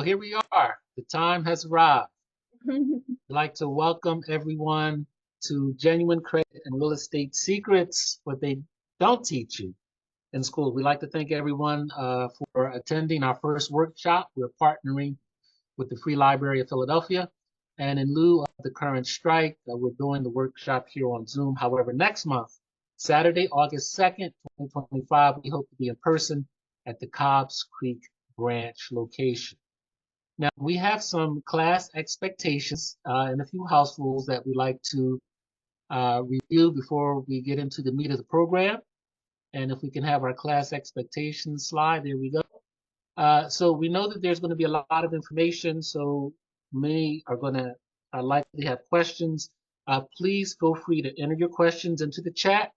Here we are. The time has arrived. I'd like to welcome everyone to Genuine Credit and Real Estate Secrets, what they don't teach you in school. We'd like to thank everyone for attending our first workshop. We're partnering with the Free Library of Philadelphia. And in lieu of the current strike, we're doing the workshop here on Zoom. However, next month, Saturday, August 2nd, 2025, we hope to be in person at the Cobbs Creek branch location. Now, we have some class expectations and a few house rules that we like to review before we get into the meat of the program. And if we can have our class expectations slide, there we go. So we know that there's going to be a lot of information, so many are going to likely have questions. Please feel free to enter your questions into the chat.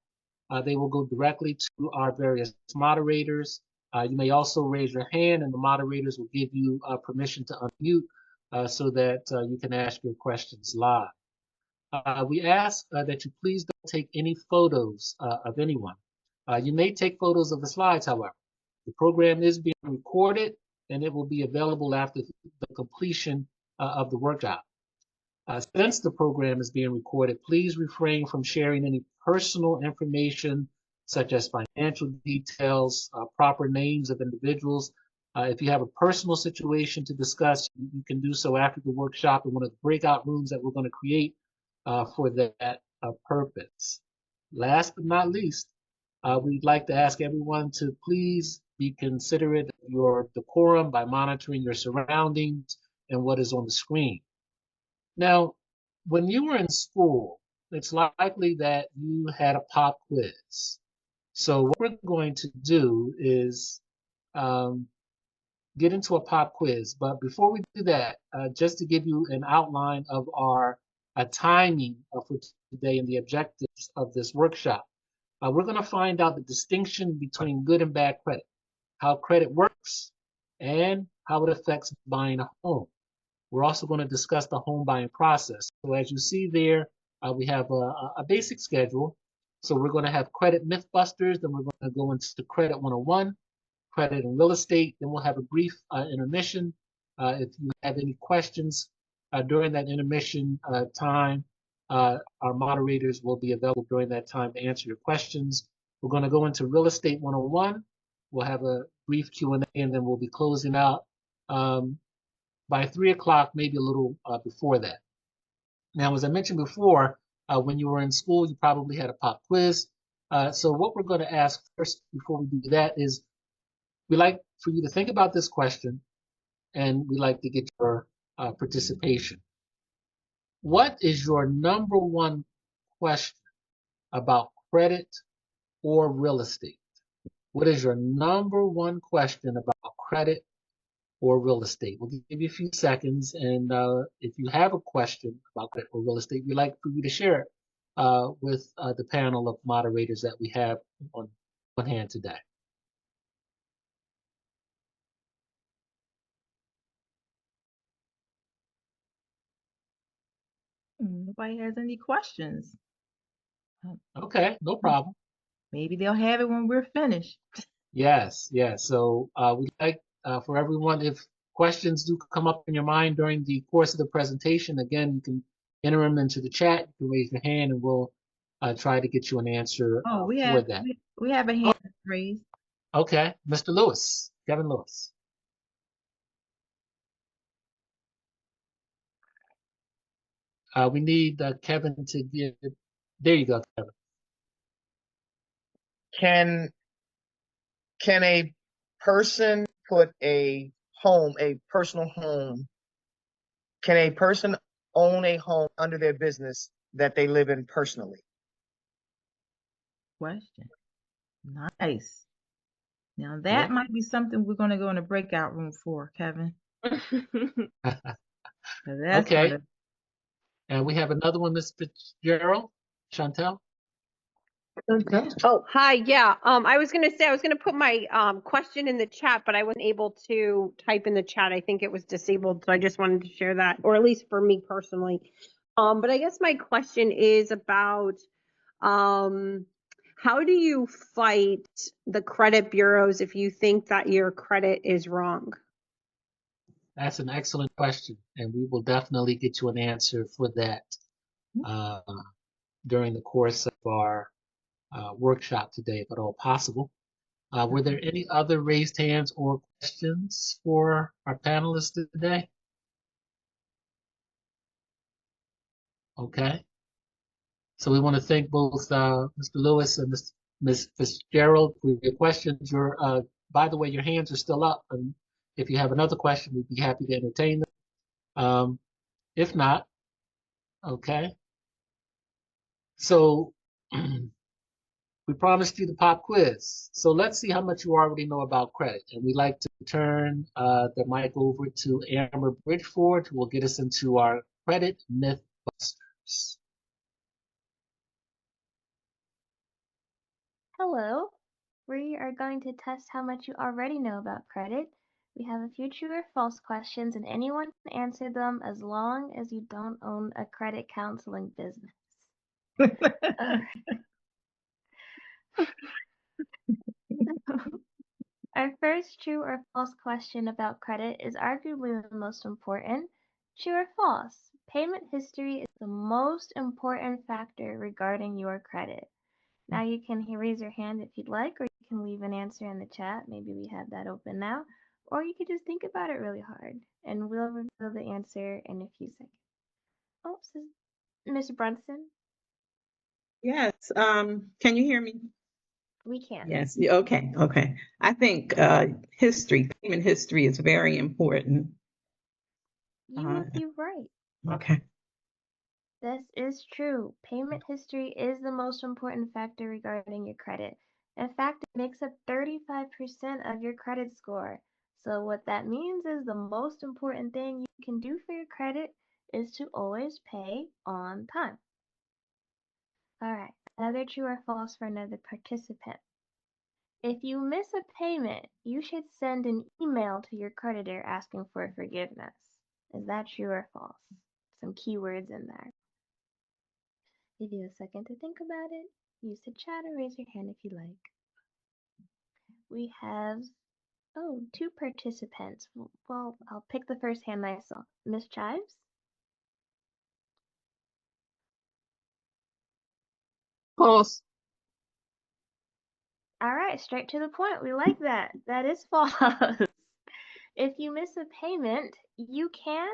They will go directly to our various moderators. You may also raise your hand and the moderators will give you permission to unmute so that you can ask your questions live. We ask that you please don't take any photos of anyone. You may take photos of the slides, however. The program is being recorded and it will be available after the completion of the workshop. Since the program is being recorded, please refrain from sharing any personal information such as financial details, proper names of individuals. If you have a personal situation to discuss, you can do so after the workshop in one of the breakout rooms that we're going to create for that purpose. Last but not least, we'd like to ask everyone to please be considerate of your decorum by monitoring your surroundings and what is on the screen. Now, when you were in school, it's likely that you had a pop quiz. So what we're going to do is get into a pop quiz. But before we do that, just to give you an outline of our timing for today and the objectives of this workshop, we're going to find out the distinction between good and bad credit, how credit works, and how it affects buying a home. We're also going to discuss the home buying process. So as you see there, we have a basic schedule. So we're going to have credit mythbusters, then we're going to go into credit 101, credit and real estate. Then we'll have a brief intermission. If you have any questions during that intermission time, our moderators will be available during that time to answer your questions. We're going to go into real estate 101. We'll have a brief Q&A and then we'll be closing out by 3 o'clock, maybe a little before that. Now, as I mentioned before, when you were in school, you probably had a pop quiz. So what we're going to ask first before we do that is we like for you to think about this question and we like to get your participation. What is your number one question about credit or real estate? What is your number one question about credit or real estate? We'll give you a few seconds, and if you have a question about credit or real estate, we'd like for you to share it with the panel of moderators that we have on hand today. Nobody has any questions. Okay, no problem. Maybe they'll have it when we're finished. Yes, yes. So we'd like for everyone, if questions do come up in your mind during the course of the presentation, again, you can enter them into the chat. You can raise your hand and we'll try to get you an answer we for have that. we have a hand raised. Okay, Mr. Lewis, Kevin Lewis. We need Kevin to give. There you go, Kevin. Can a person put a personal home, can a person own a home under their business that they live in personally? Question. Nice. Now that might be something we're going to go in a breakout room for, Kevin. Okay. And we have another one, Ms. Fitzgerald, Chantel. Okay. Oh, hi. Yeah. I was going to put my question in the chat, but I wasn't able to type in the chat. I think it was disabled. So I just wanted to share that, or at least for me personally. But I guess my question is about how do you fight the credit bureaus if you think that your credit is wrong? That's an excellent question, and we will definitely get you an answer for that uh, during the course of our workshop today, if at all possible. Were there any other raised hands or questions for our panelists today? Okay. So we want to thank both Mr. Lewis and Ms. Fitzgerald for your questions. By the way, your hands are still up, and if you have another question, we'd be happy to entertain them. If not, okay. So we promised you the pop quiz. So let's see how much you already know about credit. And we'd like to turn the mic over to Amber Bridgeford, who will get us into our credit myth busters. Hello. We are going to test how much you already know about credit. We have a few true or false questions, and anyone can answer them as long as you don't own a credit counseling business. Our first true or false question about credit is arguably the most important. True or false? Payment history is the most important factor regarding your credit. Now you can raise your hand if you'd like, or you can leave an answer in the chat. Maybe we have that open now. Or you could just think about it really hard, and we'll reveal the answer in a few seconds. Oh, Ms. Brunson? Yes. Can you hear me? We can. Yes. Okay. Okay. I think payment history is very important. You would be right. Okay. This is true. Payment history is the most important factor regarding your credit. In fact, it makes up 35% of your credit score. So what that means is the most important thing you can do for your credit is to always pay on time. All right, another true or false for another participant. If you miss a payment, you should send an email to your creditor asking for forgiveness. Is that true or false? Some keywords in there. Give you a second to think about it. Use the chat or raise your hand if you like. We have, two participants. Well, I'll pick the first hand I saw. Miss Chives? False. All right, straight to the point. We like that. That is false. If you miss a payment, you can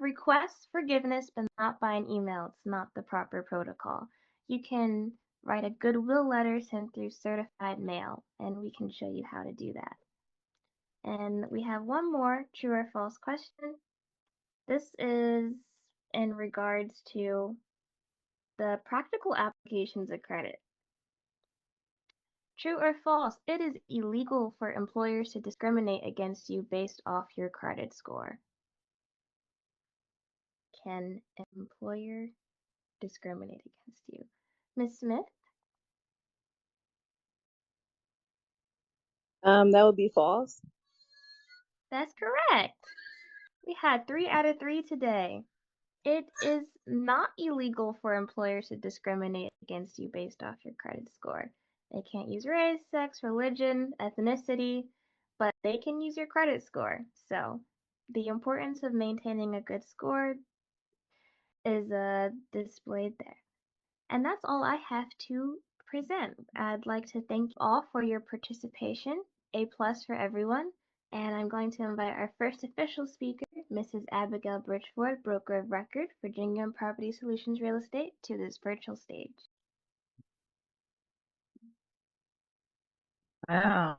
request forgiveness, but not by an email. It's not the proper protocol. You can write a goodwill letter sent through certified mail, and we can show you how to do that. And we have one more true or false question. This is in regards to the practical applications of credit. True or false? It is illegal for employers to discriminate against you based off your credit score. Can an employer discriminate against you? Ms. Smith? That would be false. That's correct. We had 3 out of 3 today. It is not illegal for employers to discriminate against you based off your credit score. They can't use race, sex, religion, ethnicity, but they can use your credit score. So the importance of maintaining a good score is displayed there. And that's all I have to present. I'd like to thank you all for your participation. A+ for everyone. And I'm going to invite our first official speaker, Mrs. Abigail Bridgeford, Broker of Record for Genuine Property Solutions Real Estate, to this virtual stage. Wow.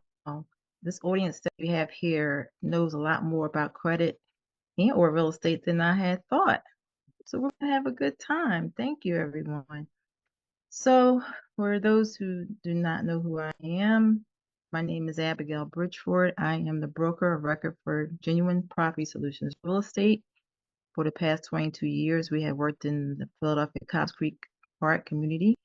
This audience that we have here knows a lot more about credit and or real estate than I had thought. So we're going to have a good time. Thank you, everyone. So for those who do not know who I am, my name is Abigail Bridgeford. I am the broker of record for Genuine Property Solutions Real Estate. For the past 22 years, we have worked in the Philadelphia Cobbs Creek Park community.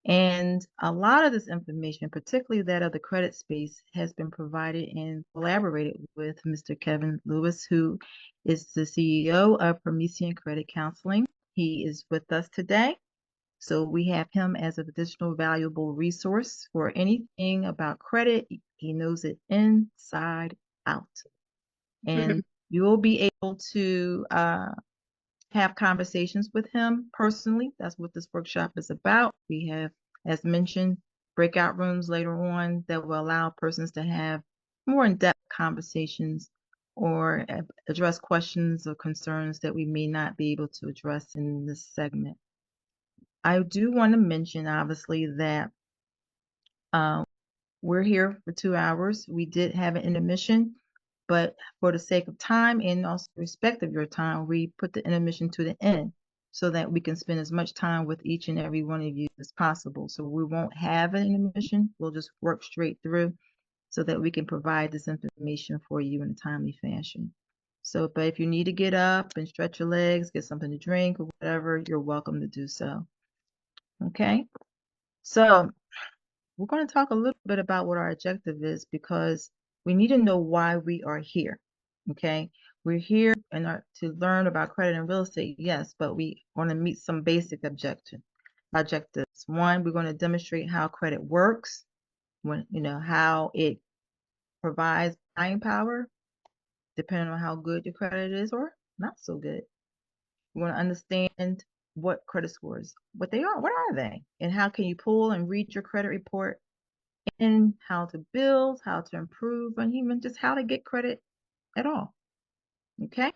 And a lot of this information, particularly that of the credit space, has been provided and collaborated with Mr. Kevin Lewis, who is the CEO of Promethean Credit Counseling. He is with us today. So we have him as an additional valuable resource for anything about credit. He knows it inside out. and you will be able to have conversations with him personally. That's what this workshop is about. We have, as mentioned, breakout rooms later on that will allow persons to have more in-depth conversations or address questions or concerns that we may not be able to address in this segment. I do want to mention, obviously, that we're here for 2 hours. We did have an intermission, but for the sake of time and also respect of your time, we put the intermission to the end so that we can spend as much time with each and every one of you as possible. So we won't have an intermission. We'll just work straight through so that we can provide this information for you in a timely fashion. So, but if you need to get up and stretch your legs, get something to drink or whatever, you're welcome to do so. Okay? So we're going to talk a little bit about what our objective is because we need to know why we are here. Okay, we're here to learn about credit and real estate, yes, but we want to meet some basic objectives. One, we're going to demonstrate how credit works, how it provides buying power, depending on how good your credit is or not so good. We want to understand what credit scores, what are they, and how can you pull and read your credit report, and how to build, how to improve, and even just how to get credit at all. Okay,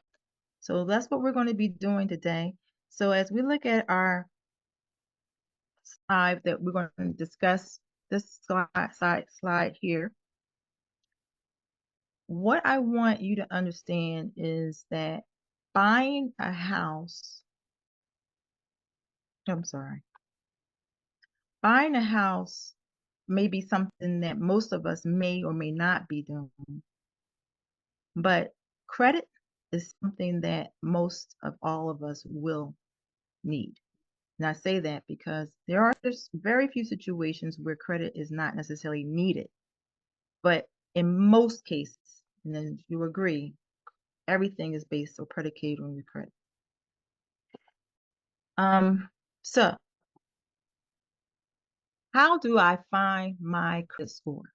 so that's what we're going to be doing today. So as we look at our slide that we're going to discuss, this slide here, what I want you to understand is that buying a house, buying a house may be something that most of us may or may not be doing, but credit is something that most of all of us will need. And I say that because there are just very few situations where credit is not necessarily needed. But in most cases, and then you agree, everything is based or predicated on your credit. So how do I find my credit score?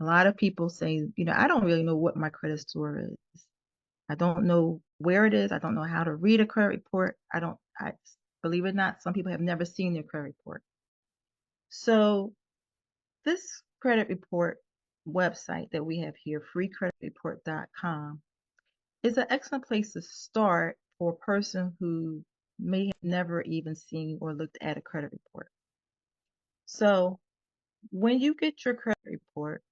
A lot of people say, I don't really know what my credit score is. I don't know where it is. I don't know how to read a credit report. I believe it or not, some people have never seen their credit report. So this credit report website that we have here, freecreditreport.com, is an excellent place to start for a person who may have never even seen or looked at a credit report. So when you get your credit report,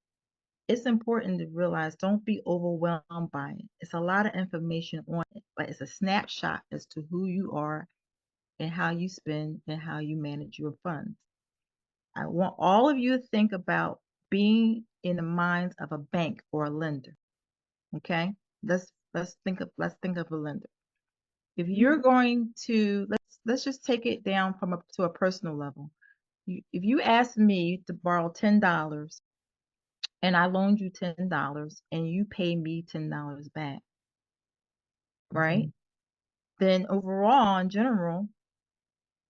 it's important to realize, don't be overwhelmed by it. It's a lot of information on it, but it's a snapshot as to who you are and how you spend and how you manage your funds. I want all of you to think about being in the minds of a bank or a lender. Okay? Let's think of a lender. If you're going to let's just take it down to a personal level. If you ask me to borrow $10 and I loaned you $10 and you pay me $10 back, right? Then overall, in general,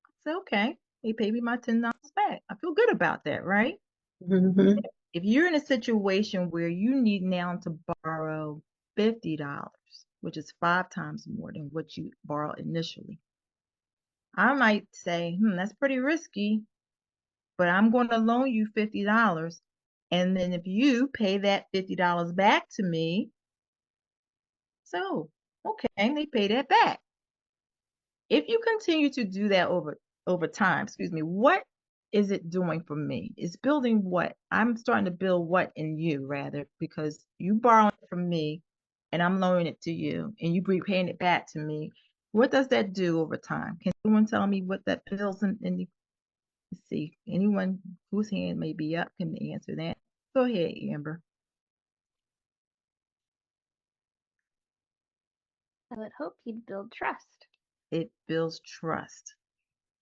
I say, okay, they pay me my $10 back. I feel good about that, right? If you're in a situation where you need now to borrow $50, which is 5 times more than what you borrowed initially, I might say, that's pretty risky, but I'm going to loan you $50. And then if you pay that $50 back to me, so, okay, they pay that back. If you continue to do that over time, what is it doing for me? It's building what? I'm starting to build what in you, rather, because you borrowing it from me and I'm loaning it to you and you repaying it back to me. What does that do over time? Can someone tell me what that builds in the, let's see, anyone whose hand may be up can answer that. Go ahead, Amber. I would hope you'd build trust. It builds trust.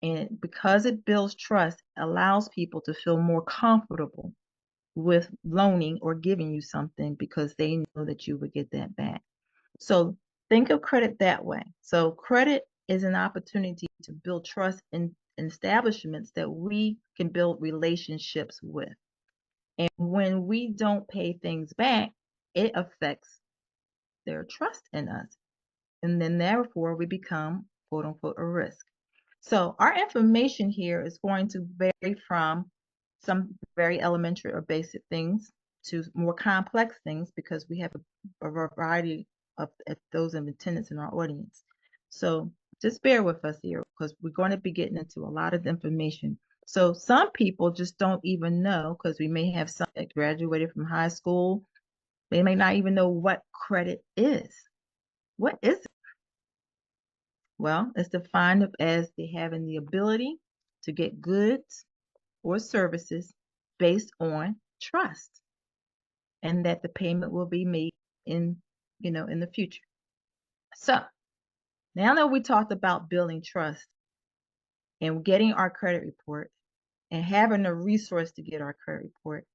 And because it builds trust, it allows people to feel more comfortable with loaning or giving you something because they know that you would get that back. So think of credit that way. So credit is an opportunity to build trust in establishments that we can build relationships with. And when we don't pay things back, it affects their trust in us. And then therefore we become, quote unquote, a risk. So our information here is going to vary from some very elementary or basic things to more complex things, because we have a variety of those in attendance in our audience. So just bear with us here, because we're going to be getting into a lot of information. So some people just don't even know, because we may have some that graduated from high school. They may not even know what credit is. What is it? Well, it's defined as they having the ability to get goods or services based on trust, and that the payment will be made in the future. So now that we talked about building trust and getting our credit report and having a resource to get our credit report,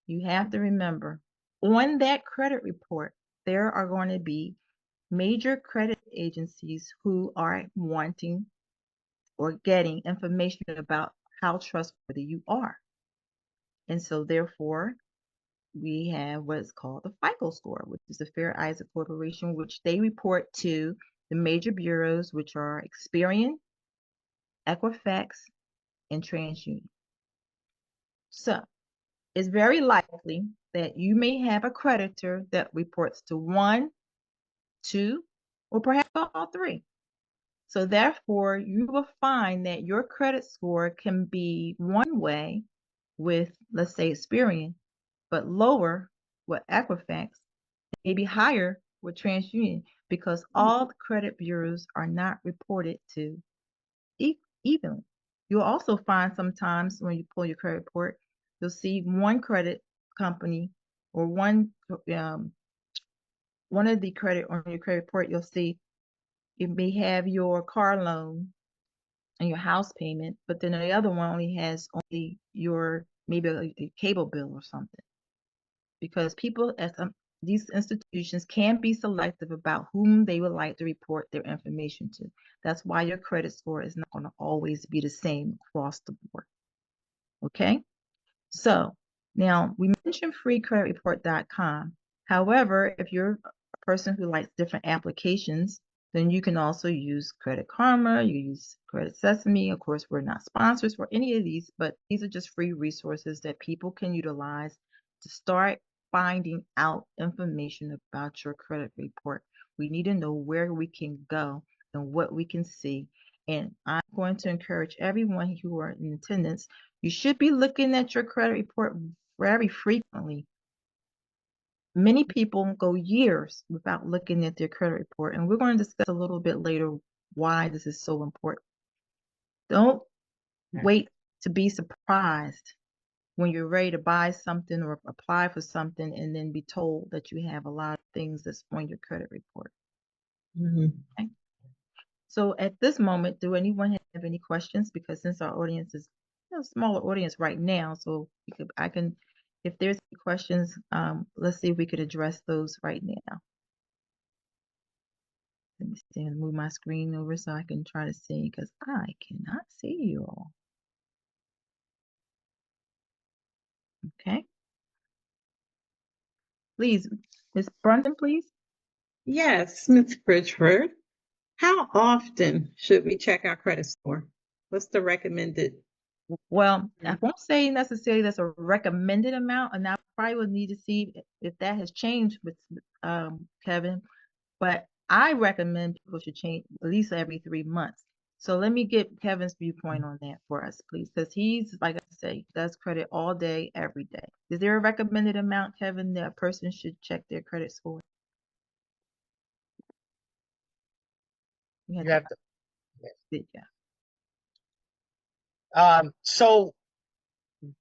you have to remember, on that credit report, there are going to be major credit agencies who are wanting or getting information about how trustworthy you are. And so therefore, we have what's called the FICO score, which is the Fair Isaac Corporation, which they report to the major bureaus, which are Experian, Equifax, and TransUnion. So it's very likely that you may have a creditor that reports to 1, 2, or perhaps all 3. So therefore, you will find that your credit score can be one way with, let's say, Experian, but lower with Equifax, maybe higher with TransUnion, because all the credit bureaus are not reported to evenly. You'll also find sometimes when you pull your credit report, you'll see one credit company or one of the credit on your credit report, you'll see it may have your car loan and your house payment, but then the other one only has your maybe a cable bill or something. Because people at these institutions can be selective about whom they would like to report their information to. That's why your credit score is not going to always be the same across the board. Okay? So now we mentioned freecreditreport.com. However, if you're a person who likes different applications, then you can also use Credit Karma, you use Credit Sesame. Of course, we're not sponsors for any of these, but these are just free resources that people can utilize to start finding out information about your credit report. We need to know where we can go and what we can see. And I'm going to encourage everyone who are in attendance, you should be looking at your credit report very frequently. Many people go years without looking at their credit report, and we're going to discuss a little bit later why this is so important. Don't wait to be surprised when you're ready to buy something or apply for something and then be told that you have a lot of things that's on your credit report. Okay? So at this moment, do anyone have any questions? Because since our audience is a smaller audience right now, so if there's any questions, let's see if we could address those right now. Let me see and move my screen over so I can try to see, because I cannot see you all. Okay. Please, Ms. Brunson, please. Yes, Ms. Bridgeford. How often should we check our credit score? What's the recommended? Well, I won't say necessarily that's a recommended amount, and I probably would need to see if that has changed with Kevin, but I recommend people should change at least every 3 months. So let me get Kevin's viewpoint on that for us, please, because he's, like I say, does credit all day, every day. Is there a recommended amount, Kevin, that a person should check their credit score? You have to. Yeah. So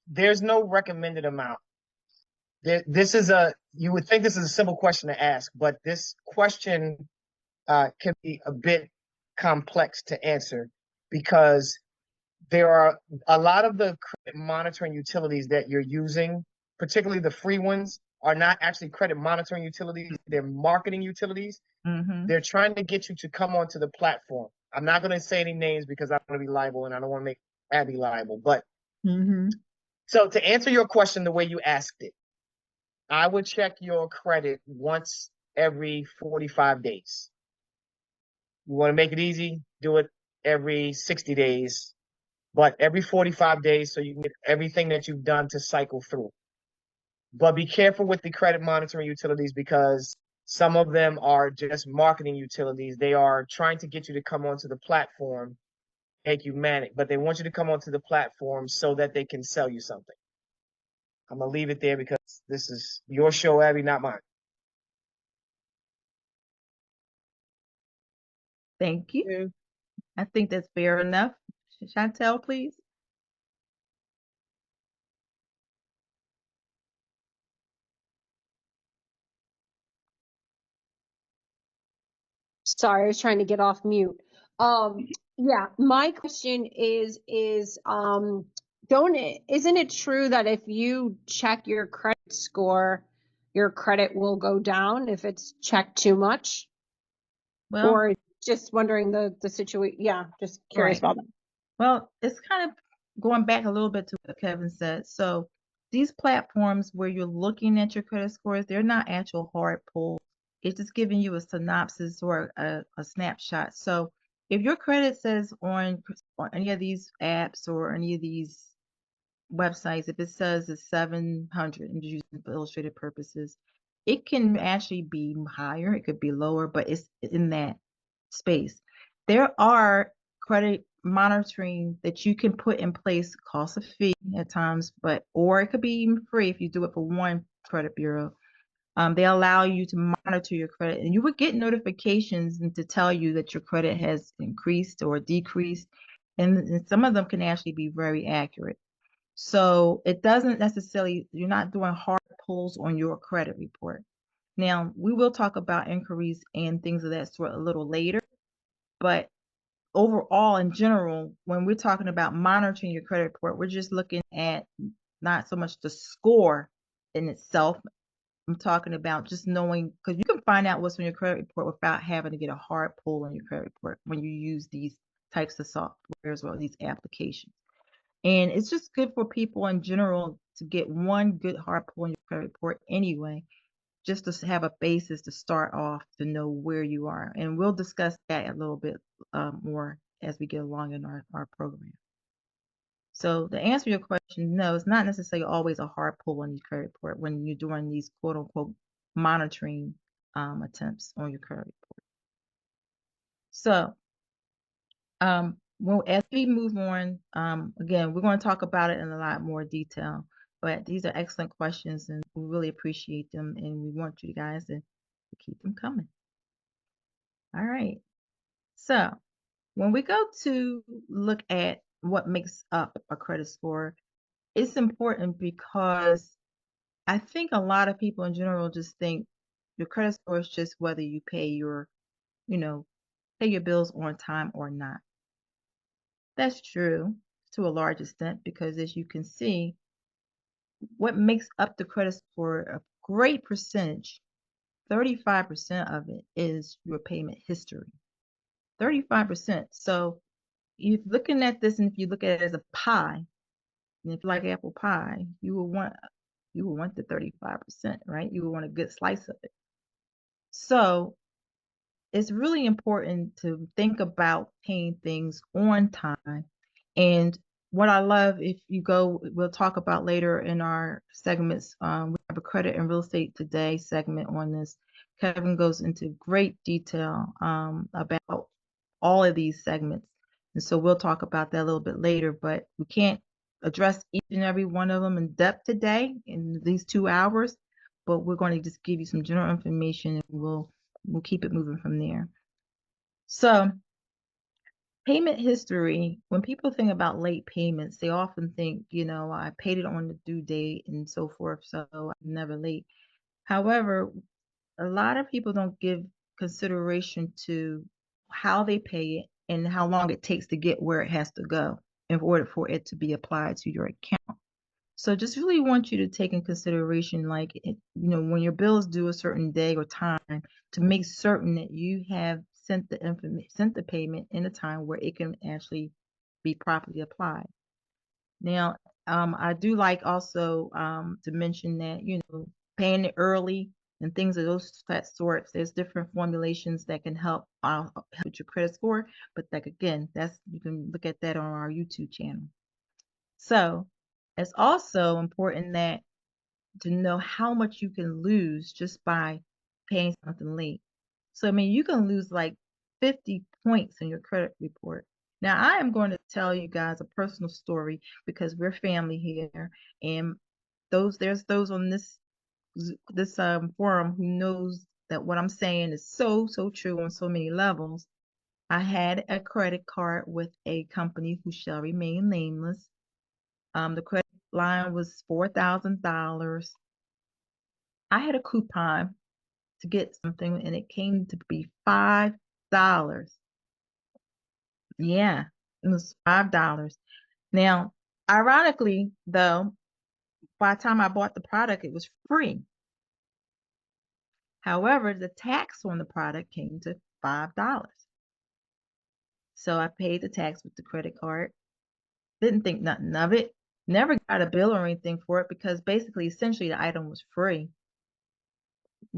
there's no recommended amount. You would think this is a simple question to ask, but this question can be a bit complex to answer, because there are a lot of the credit monitoring utilities that you're using, particularly the free ones, are not actually credit monitoring utilities. They're marketing utilities. Mm-hmm. They're trying to get you to come onto the platform. I'm not going to say any names because I don't want to be liable and I don't want to make Abby liable. But so to answer your question the way you asked it, I would check your credit once every 45 days. You want to make it easy, do it every 60 days, but every 45 days so you can get everything that you've done to cycle through. But be careful with the credit monitoring utilities because some of them are just marketing utilities. They are trying to get you to come onto the platform, make you manic, but they want you to come onto the platform so that they can sell you something. I'm gonna leave it there because this is your show, Abby, not mine. Thank you. Yeah. I think that's fair enough. Chantel, please. Sorry, I was trying to get off mute. Yeah, my question is isn't it true that if you check your credit score, your credit will go down if it's checked too much? Well, Or just wondering the situation. Yeah, just curious right. about that. Well, it's kind of going back a little bit to what Kevin said. So these platforms where you're looking at your credit scores, they're not actual hard pulls. It's just giving you a synopsis or a snapshot. So if your credit says on any of these apps or any of these websites, if it says it's 700 and just using for illustrated purposes, it can actually be higher, it could be lower, but it's in that space. There are credit monitoring that you can put in place, cost a fee at times, or it could be even free if you do it for one credit bureau. They allow you to monitor your credit, and you would get notifications and to tell you that your credit has increased or decreased, and some of them can actually be very accurate. So it doesn't necessarily, you're not doing hard pulls on your credit report. Now, we will talk about inquiries and things of that sort a little later, but overall, in general, when we're talking about monitoring your credit report, we're just looking at not so much the score in itself. I'm talking about just knowing, because you can find out what's on your credit report without having to get a hard pull on your credit report when you use these types of software as well, these applications. And it's just good for people in general to get one good hard pull on your credit report anyway, just to have a basis to start off to know where you are. And we'll discuss that a little bit more as we get along in our program. So to answer your question, no, it's not necessarily always a hard pull on your credit report when you're doing these quote unquote monitoring attempts on your credit report. So well, as we move on, again, we're going to talk about it in a lot more detail, but these are excellent questions and we really appreciate them and we want you guys to keep them coming. All right. So when we go to look at what makes up a credit score, it's important because I think a lot of people in general just think your credit score is just whether you pay your bills on time or not. That's true to a large extent because as you can see, what makes up the credit score, a great percentage, 35% of it is your payment history. 35%. So you're looking at this, and if you look at it as a pie, and if you like apple pie, you will want the 35%, right? You will want a good slice of it. So it's really important to think about paying things on time. And what I love, if you go, we'll talk about later in our segments. We have a credit and real estate today segment on this. Kevin goes into great detail about all of these segments. And so we'll talk about that a little bit later, but we can't address each and every one of them in depth today in these 2 hours, but we're going to just give you some general information and we'll keep it moving from there. So payment history, when people think about late payments, they often think, I paid it on the due date and so forth, so I'm never late. However, a lot of people don't give consideration to how they pay it and how long it takes to get where it has to go in order for it to be applied to your account. So just really want you to take in consideration, like, when your bills due a certain day or time, to make certain that you have sent the payment in a time where it can actually be properly applied. Now, I do like also to mention that, paying it early and things of those that sorts. There's different formulations that can help with your credit score. But like again, you can look at that on our YouTube channel. So it's also important to know how much you can lose just by paying something late. So I mean, you can lose like 50 points in your credit report. Now, I am going to tell you guys a personal story because we're family here, and there's those on this forum who knows that what I'm saying is so true on so many levels. I had a credit card with a company who shall remain nameless. The credit line was $4,000. I had a coupon to get something, and it came to be $5. Yeah, it was $5. Now, ironically, though, by the time I bought the product, it was free. However, the tax on the product came to $5. So I paid the tax with the credit card. Didn't think nothing of it. Never got a bill or anything for it because basically, essentially, the item was free.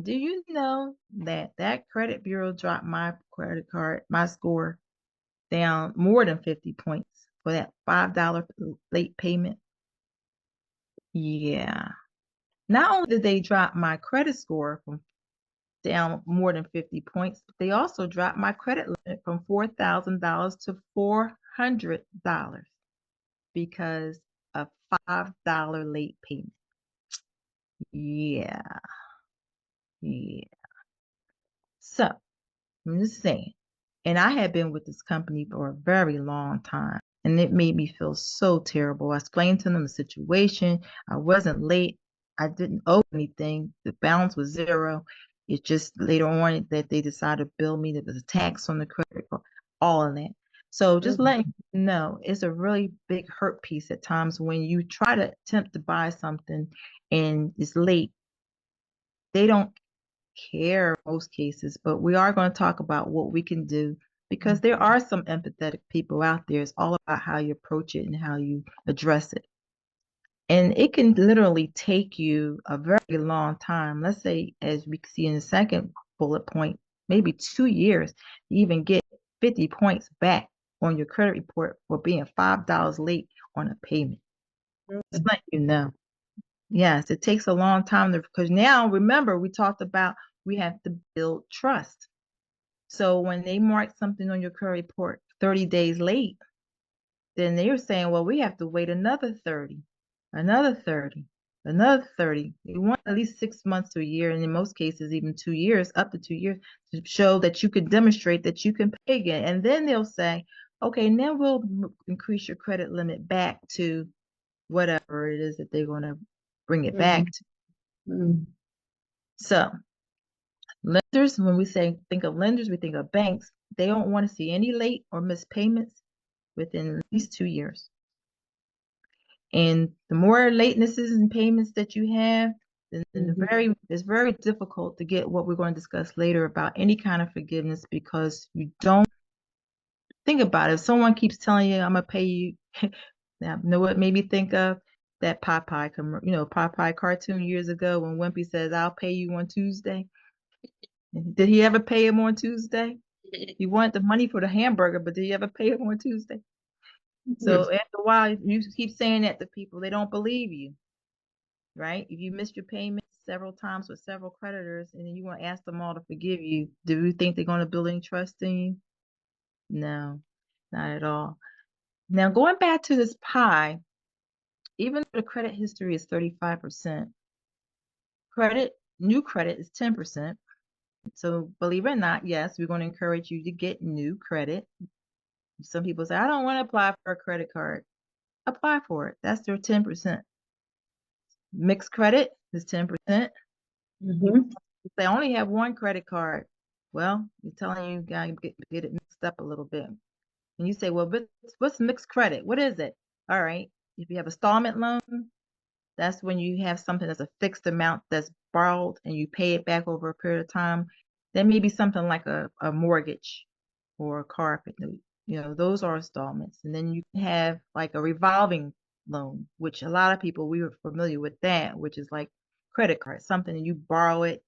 Do you know that credit bureau dropped my credit card, my score, down more than 50 points for that $5 late payment? Yeah. Not only did they drop my credit score down more than 50 points, but they also dropped my credit limit from $4,000 to $400 because of $5 late payment. Yeah. Yeah. So I'm just saying. And I had been with this company for a very long time, and it made me feel so terrible. I explained to them the situation. I wasn't late. I didn't owe anything. The balance was zero. It's just later on that they decided to bill me. There was a tax on the credit card, all of that. So just letting you know, it's a really big hurt piece at times when you try to attempt to buy something and it's late. They don't care in most cases, but we are going to talk about what we can do because there are some empathetic people out there. It's all about how you approach it and how you address it. And it can literally take you a very long time. Let's say, as we see in the second bullet point, maybe 2 years to even get 50 points back on your credit report for being $5 late on a payment. Just let you know. Yes, it takes a long time because now remember we talked about we have to build trust. So when they mark something on your credit report 30 days late, then they're saying, well, we have to wait another 30, another 30, another 30. You want at least 6 months to a year, and in most cases, even 2 years, up to 2 years, to show that you could demonstrate that you can pay again. And then they'll say, okay, now we'll increase your credit limit back to whatever it is that they're going to bring it back to. So lenders, when we think of lenders, we think of banks. They don't want to see any late or missed payments within at least 2 years. And the more latenesses and payments that you have, then it's very difficult to get what we're going to discuss later about any kind of forgiveness because you don't think about it. If someone keeps telling you, I'm going to pay you, now, you know what made me think of? That Popeye cartoon years ago when Wimpy says, I'll pay you on Tuesday. Did he ever pay him on Tuesday? He wanted the money for the hamburger, but did he ever pay him on Tuesday? So after a while, you keep saying that to people, they don't believe you, right? If you missed your payments several times with several creditors and then you want to ask them all to forgive you, do you think they're going to build any trust in you? No, not at all. Now, going back to this pie, even though the credit history is 35%, new credit is 10%. So believe it or not, yes, we're going to encourage you to get new credit. Some people say, I don't want to apply for a credit card. Apply for it. That's their 10%. Mixed credit is 10%. If they only have one credit card, well, you're telling you got to get it mixed up a little bit. And you say, well, what's mixed credit? What is it? All right. If you have a installment loan, that's when you have something that's a fixed amount that's borrowed and you pay it back over a period of time. Then maybe something like a mortgage or a car payment. Those are installments. And then you can have like a revolving loan, which a lot of people, we were familiar with that, which is like credit card, something you borrow it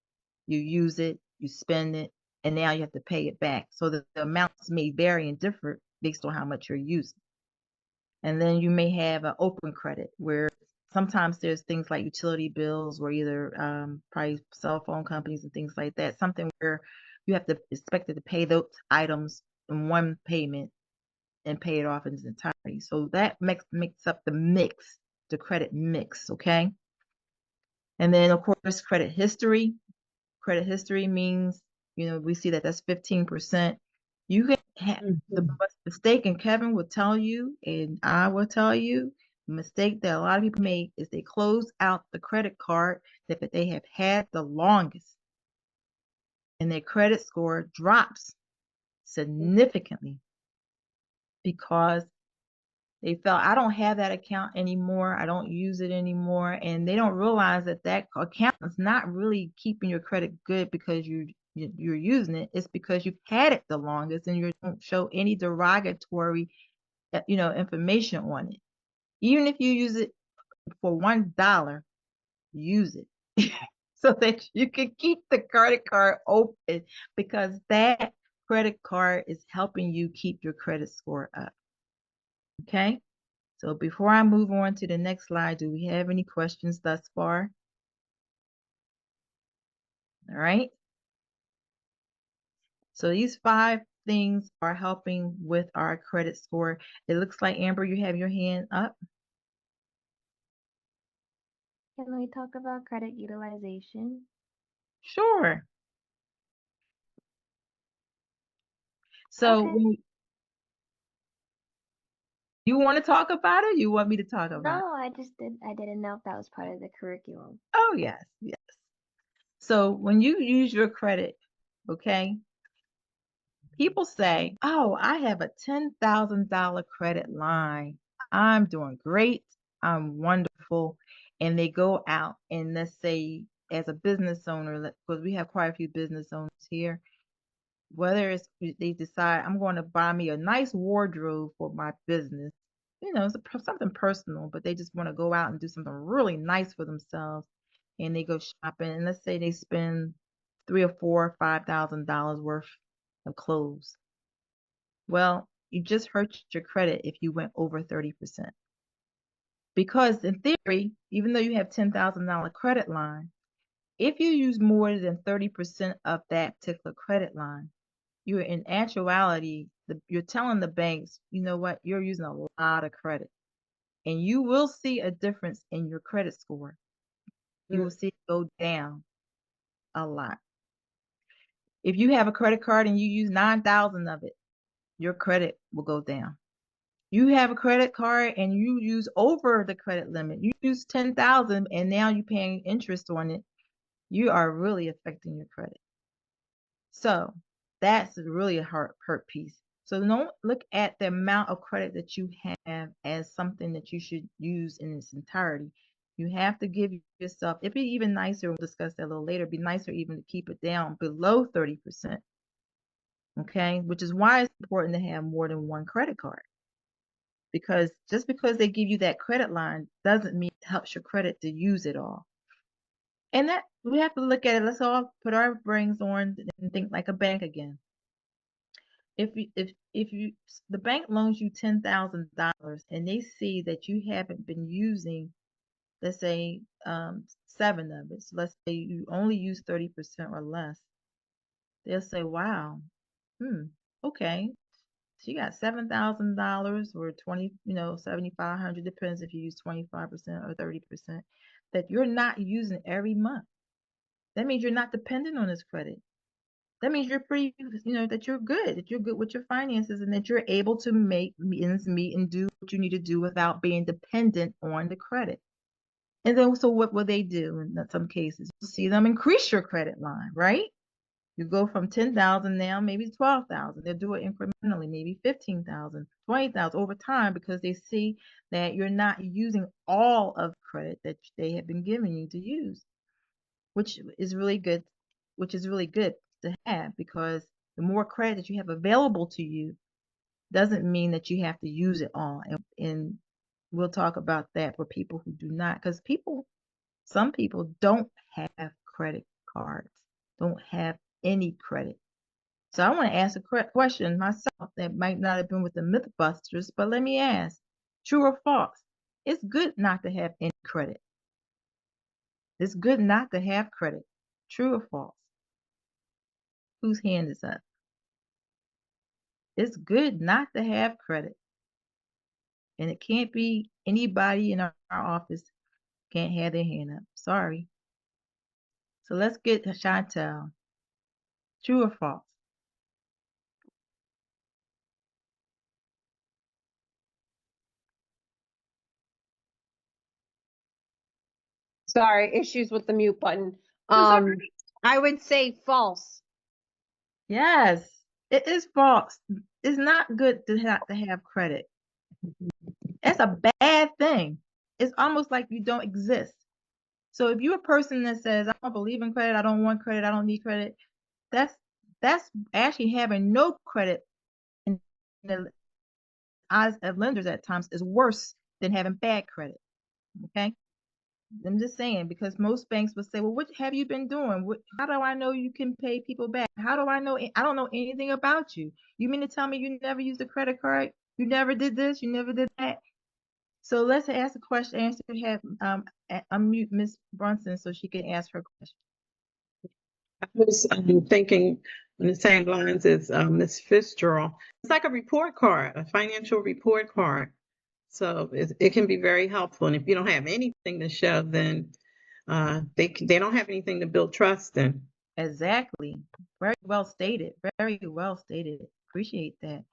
you use it, you spend it, and now you have to pay it back. So the amounts may vary and differ based on how much you're using. And then you may have an open credit where sometimes there's things like utility bills or either probably cell phone companies and things like that, something where you have to expect to pay those items in one payment and pay it off in its entirety. So that makes up the credit mix, okay? And then of course, credit history. Credit history means, we see that that's 15%. You can have the mistake, and Kevin will tell you, and I will tell you, the mistake that a lot of people make is they close out the credit card that they have had the longest, and their credit score drops significantly because they felt, I don't have that account anymore, I don't use it anymore, and they don't realize that that account is not really keeping your credit good because you're using it. It's because you've had it the longest and you don't show any derogatory information on it. Even if you use it for $1, use it so that you can keep the credit card open, because that credit card is helping you keep your credit score up. Okay, so before I move on to the next slide, do we have any questions thus far? All right. So these 5 things are helping with our credit score. It looks like, Amber, you have your hand up. Can we talk about credit utilization? Sure. So Okay. you want to talk about it? Or you want me to talk about it? No, I didn't know if that was part of the curriculum. Oh, yes, yes. So when you use your credit, okay, people say, oh, I have a $10,000 credit line. I'm doing great. I'm wonderful. And they go out and, let's say, as a business owner, because we have quite a few business owners here, whether it's they decide, I'm going to buy me a nice wardrobe for my business, it's something personal, but they just want to go out and do something really nice for themselves, and they go shopping, and let's say they spend $3,000 or $4,000 or $5,000 worth of clothes. Well, you just hurt your credit if you went over 30%. Because in theory, even though you have $10,000 credit line, if you use more than 30% of that particular credit line, you're in actuality, you're telling the banks, you know what, you're using a lot of credit. And you will see a difference in your credit score. You will see it go down a lot. If you have a credit card and you use 9,000 of it, your credit will go down. You have a credit card and you use over the credit limit. You use 10,000 and now you're paying interest on it. You are really affecting your credit. So that's really a hurt piece. So don't look at the amount of credit that you have as something that you should use in its entirety. You have to give yourself, it'd be even nicer, we'll discuss that a little later, it'd be nicer even to keep it down below 30%. Okay, which is why it's important to have more than one credit card. Because just because they give you that credit line doesn't mean it helps your credit to use it all. And that we have to look at it. Let's all put our brains on and think like a bank again. If the bank loans you $10,000 and they see that you haven't been using, let's say 7 of it, so let's say you only use 30% or less, they'll say, wow, okay, so you got $7,000 or 7,500, depends if you use 25% or 30%, that you're not using every month. That means you're not dependent on this credit. That means you're pretty, that you're good with your finances, and that you're able to make ends meet and do what you need to do without being dependent on the credit. And then, so what will they do in some cases? You'll see them increase your credit line, right? You go from 10,000 now, maybe 12,000. They'll do it incrementally, maybe 15,000, 20,000 over time, because they see that you're not using all of the credit that they have been giving you to use, which is really good to have, because the more credit that you have available to you doesn't mean that you have to use it all. And we'll talk about that for people who do not, because some people don't have credit cards. don't have any credit. So I want to ask a question myself that might not have been with the Mythbusters, but let me ask, true or false? It's good not to have any credit. It's good not to have credit. True or false? Whose hand is up? It's good not to have credit. And it can't be anybody in our office can't have their hand up. Sorry. So let's get to Chantel. True or false? Sorry, issues with the mute button. That's all I would say false. Yes, it is false. It's not good to have credit. That's a bad thing. It's almost like you don't exist. So if you're a person that says, I don't believe in credit, I don't want credit, I don't need credit, that's actually having no credit in the eyes of lenders at times is worse than having bad credit. Okay? I'm just saying, because most banks would say, well, what have you been doing? How do I know you can pay people back? How do I know? I don't know anything about you. You mean to tell me you never used a credit card? You never did this? You never did that? So let's ask a question. Answer. Have unmute Miss Brunson so she can ask her question. I was thinking on the same lines as Ms. Fitzgerald. It's like a report card, a financial report card. So it can be very helpful. And if you don't have anything to show, then they don't have anything to build trust in. Exactly. Very well stated. Very well stated. Appreciate that.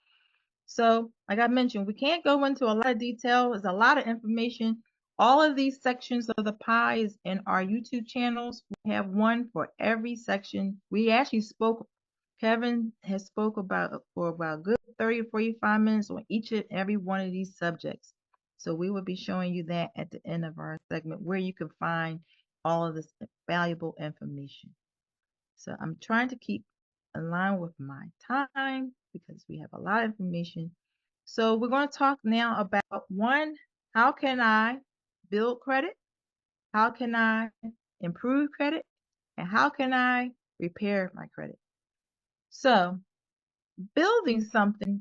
So, like I mentioned, we can't go into a lot of detail. There's a lot of information. All of these sections of the pie is in our YouTube channels. We have one for every section. We actually Kevin has spoke for about good 30 or 45 minutes on each and every one of these subjects. So we will be showing you that at the end of our segment where you can find all of this valuable information. So I'm trying to keep in line with my time because we have a lot of information. So we're going to talk now about one, how can I build credit? How can I improve credit? And how can I repair my credit? So building something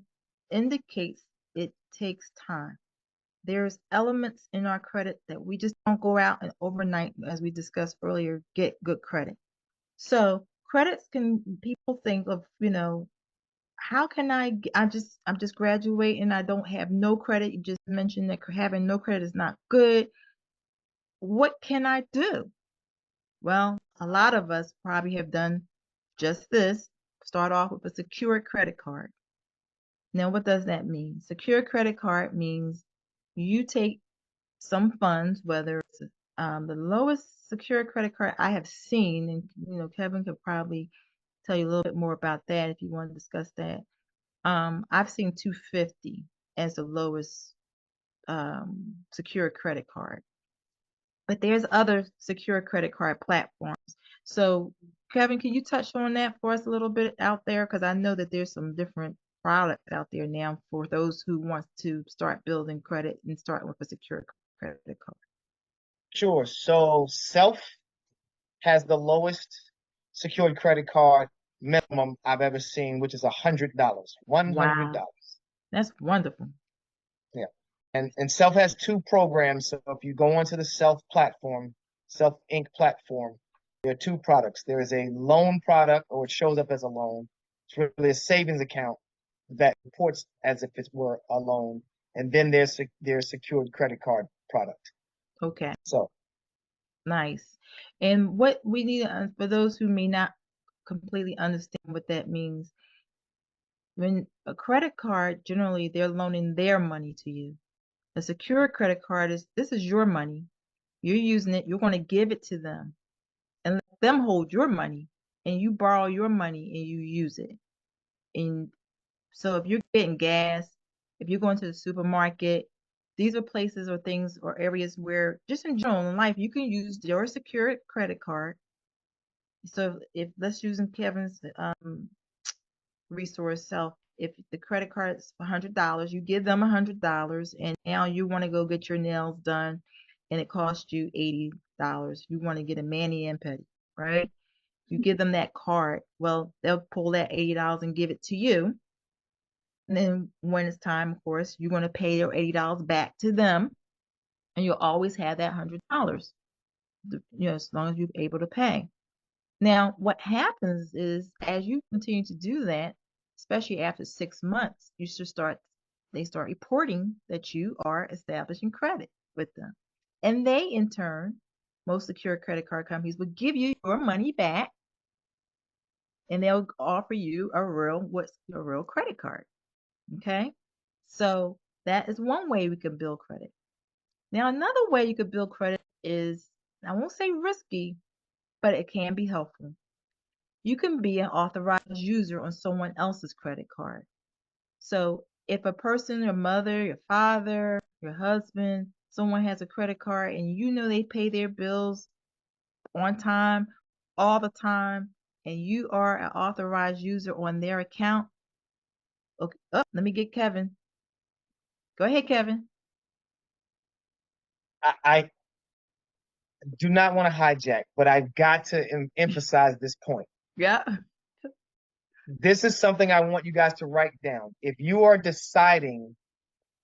indicates it takes time. There's elements in our credit that we just don't go out and overnight, as we discussed earlier, get good credit. So credits people think of, how can I'm just graduating, I don't have no credit. You just mentioned that having no credit is not good. What can I do? Well, a lot of us probably have done just this. Start off with a secure credit card. Now, what does that mean? Secure credit card means you take some funds, whether it's the lowest secure credit card I have seen, and Kevin could probably tell you a little bit more about that if you want to discuss that. I've seen 250 as the lowest secure credit card, but there's other secure credit card platforms. So, Kevin, can you touch on that for us a little bit out there? Because I know that there's some different products out there now for those who want to start building credit and start with a secure credit card. Sure. So Self has the lowest secured credit card minimum I've ever seen, which is $100. $100. Wow. That's wonderful. Yeah. And Self has two programs. So if you go onto the Self platform, Self Inc. platform, there are two products. There is a loan product, or it shows up as a loan. It's really a savings account that reports as if it were a loan. And then there's their secured credit card product. Okay. So Nice. And what we need, for those who may not completely understand what that means, when a credit card, generally they're loaning their money to you. A secure credit card this is your money. You're using it, you're going to give it to them and let them hold your money, and you borrow your money and you use it. And so if you're getting gas, if you're going to the supermarket, these are places or things or areas where just in general in life, you can use your secure credit card. So if let's use Kevin's resource Self, if the credit card is $100, you give them $100, and now you want to go get your nails done and it costs you $80. You want to get a mani and pedi, right? you give them that card, well, they'll pull that $80 and give it to you. And then when it's time, of course, you're going to pay your $80 back to them, and you'll always have that $100, as long as you're able to pay. Now, what happens is, as you continue to do that, especially after 6 months, they start reporting that you are establishing credit with them. And they, in turn, most secure credit card companies will give you your money back, and they'll offer you a real credit card. Okay? So that is one way we can build credit. Now, another way you could build credit is, I won't say risky, but it can be helpful. You can be an authorized user on someone else's credit card. So if a person, your mother, your father, your husband, someone has a credit card and you know they pay their bills on time, all the time, and you are an authorized user on their account. Okay, let me get Kevin. Go ahead, Kevin. I do not want to hijack, but I've got to emphasize this point. Yeah. This is something I want you guys to write down. If you are deciding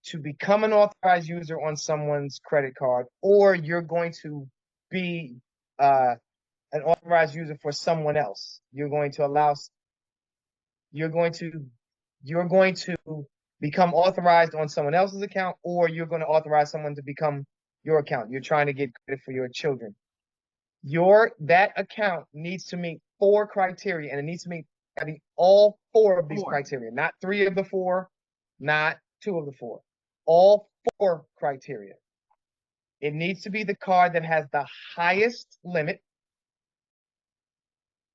to become an authorized user on someone's credit card, or you're going to be an authorized user for someone else, you're going to become authorized on someone else's account, or you're going to authorize someone to become your account. You're trying to get credit for your children. That account needs to meet 4 criteria, and it needs to meet all 4 of these criteria, not 3 of the 4, not 2 of the 4, all 4 criteria. It needs to be the card that has the highest limit.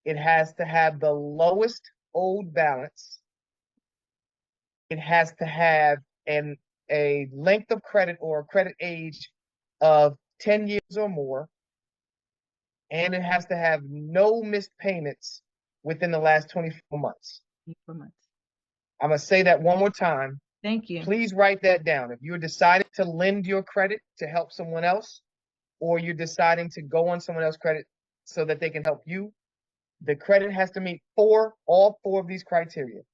It has to have the lowest owed balance. It has to have a length of credit or a credit age of 10 years or more. And it has to have no missed payments within the last 24 months. 24 months. I'm going to say that one more time. Thank you. Please write that down. If you're deciding to lend your credit to help someone else, or you're deciding to go on someone else's credit so that they can help you, the credit has to meet all 4 of these criteria. It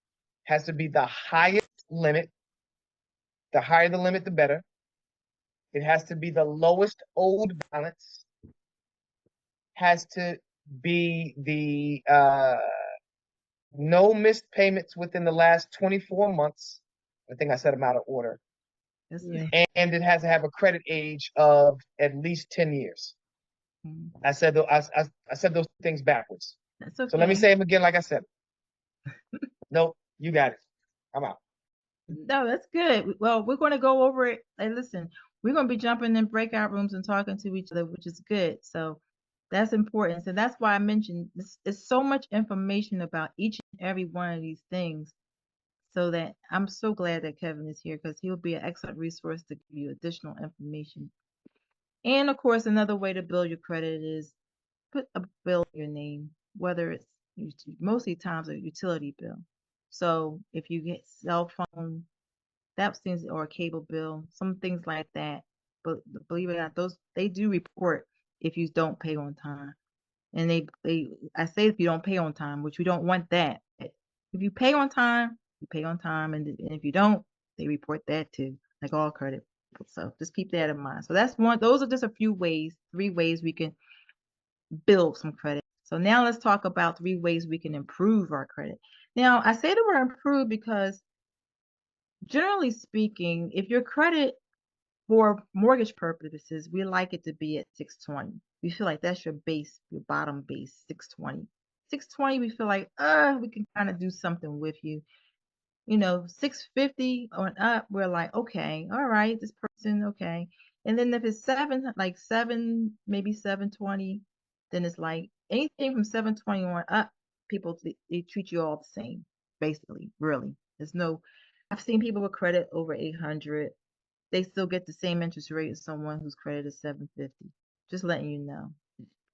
has to be the highest limit. The higher the limit, the better. It has to be the lowest owed balance. Has to be the no missed payments within the last 24 months. I think I said them out of order. And it has to have a credit age of at least 10 years. I said those things backwards. That's okay. So let me say them again like I said. Nope, you got it. I'm out. No, that's good. Well, we're going to go over it. And listen, we're going to be jumping in breakout rooms and talking to each other, which is good. So that's important. So that's why I mentioned this. It's so much information about each and every one of these things. So that I'm so glad that Kevin is here, because he'll be an excellent resource to give you additional information. And of course, another way to build your credit is put a bill in your name, whether it's mostly times a utility bill. So if you get cell phone, that seems, or a cable bill, some things like that. But believe it or not, they do report if you don't pay on time. And I say if you don't pay on time, which we don't want that. If you pay on time, you pay on time, and if you don't, they report that too, like all credit. So just keep that in mind. So that's one. Those are just a few ways, 3 ways we can build some credit. So now let's talk about 3 ways we can improve our credit. Now I say the word improve because generally speaking, if your credit for mortgage purposes, we like it to be at 620. We feel like that's your base, your bottom base, 620. 620, we feel like, we can kind of do something with you. 650 on up, we're like, okay, all right, this person, okay. And then if it's 7, maybe 720, then it's like anything from 720 on up, people, they treat you all the same, basically, really. I've seen people with credit over 800. They still get the same interest rate as someone whose credit is 750. Just letting you know.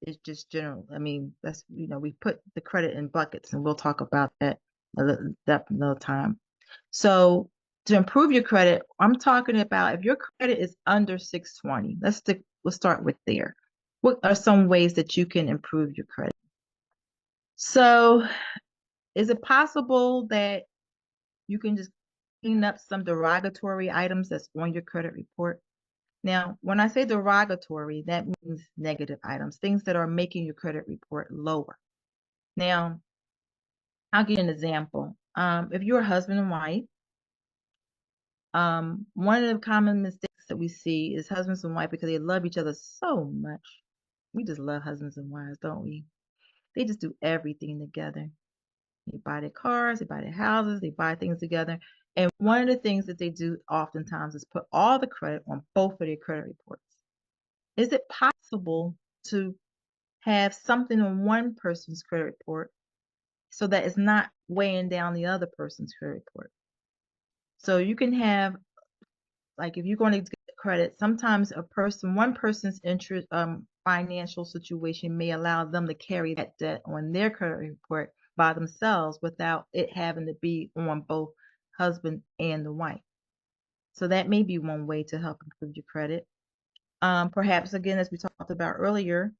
It's just general. I mean, that's, we put the credit in buckets, and we'll talk about that another time. So to improve your credit, I'm talking about if your credit is under 620, we'll start with there. What are some ways that you can improve your credit? So is it possible that you can just clean up some derogatory items that's on your credit report? Now, when I say derogatory, that means negative items, things that are making your credit report lower. Now, I'll give you an example. If you're a husband and wife, one of the common mistakes that we see is husbands and wife, because they love each other so much. We just love husbands and wives, don't we? They just do everything together. They buy their cars, they buy their houses, they buy things together. And one of the things that they do oftentimes is put all the credit on both of their credit reports. Is it possible to have something on one person's credit report so that it's not weighing down the other person's credit report? So you can have, like, if you're going to get credit, sometimes one person's interest, financial situation may allow them to carry that debt on their credit report by themselves without it having to be on both husband and the wife. So that may be one way to help improve your credit. Perhaps, again, as we talked about earlier,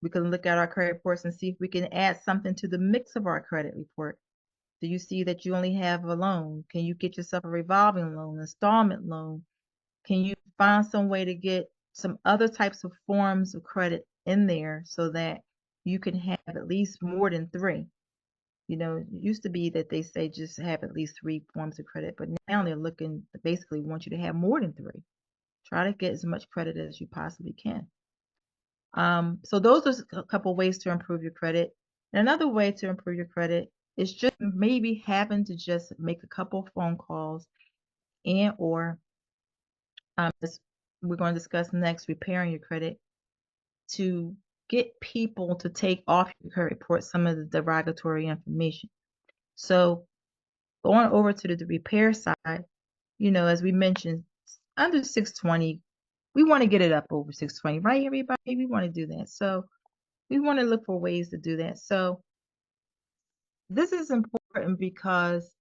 we can look at our credit reports and see if we can add something to the mix of our credit report. Do you see that you only have a loan? Can you get yourself a revolving loan, installment loan? Can you find some way to get some other types of forms of credit in there so that you can have at least more than 3? You know, it used to be that they say just have at least 3 forms of credit, but now they're looking to basically want you to have more than 3. Try to get as much credit as you possibly can. So those are a couple ways to improve your credit. And another way to improve your credit is just maybe having to just make a couple phone calls and or as we're going to discuss next, repairing your credit, to get people to take off your credit report some of the derogatory information. So going over to the repair side, you know, as we mentioned, under 620, we want to get it up over 620, right, everybody? We want to do that. So we want to look for ways to do that. So this is important because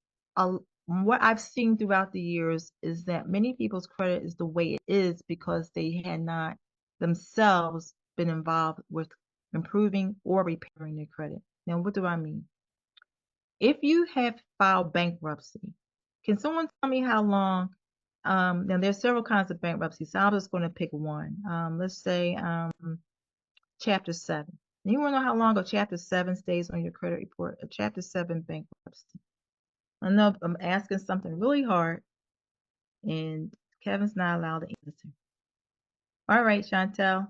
what I've seen throughout the years is that many people's credit is the way it is because they had not themselves been involved with improving or repairing their credit. Now, what do I mean? If you have filed bankruptcy, can someone tell me how long? Now, there's several kinds of bankruptcy, so I'm just going to pick one. Let's say Chapter 7. You want to know how long a Chapter 7 stays on your credit report? A Chapter 7 bankruptcy. I know I'm asking something really hard, and Kevin's not allowed to answer. All right, Chantel,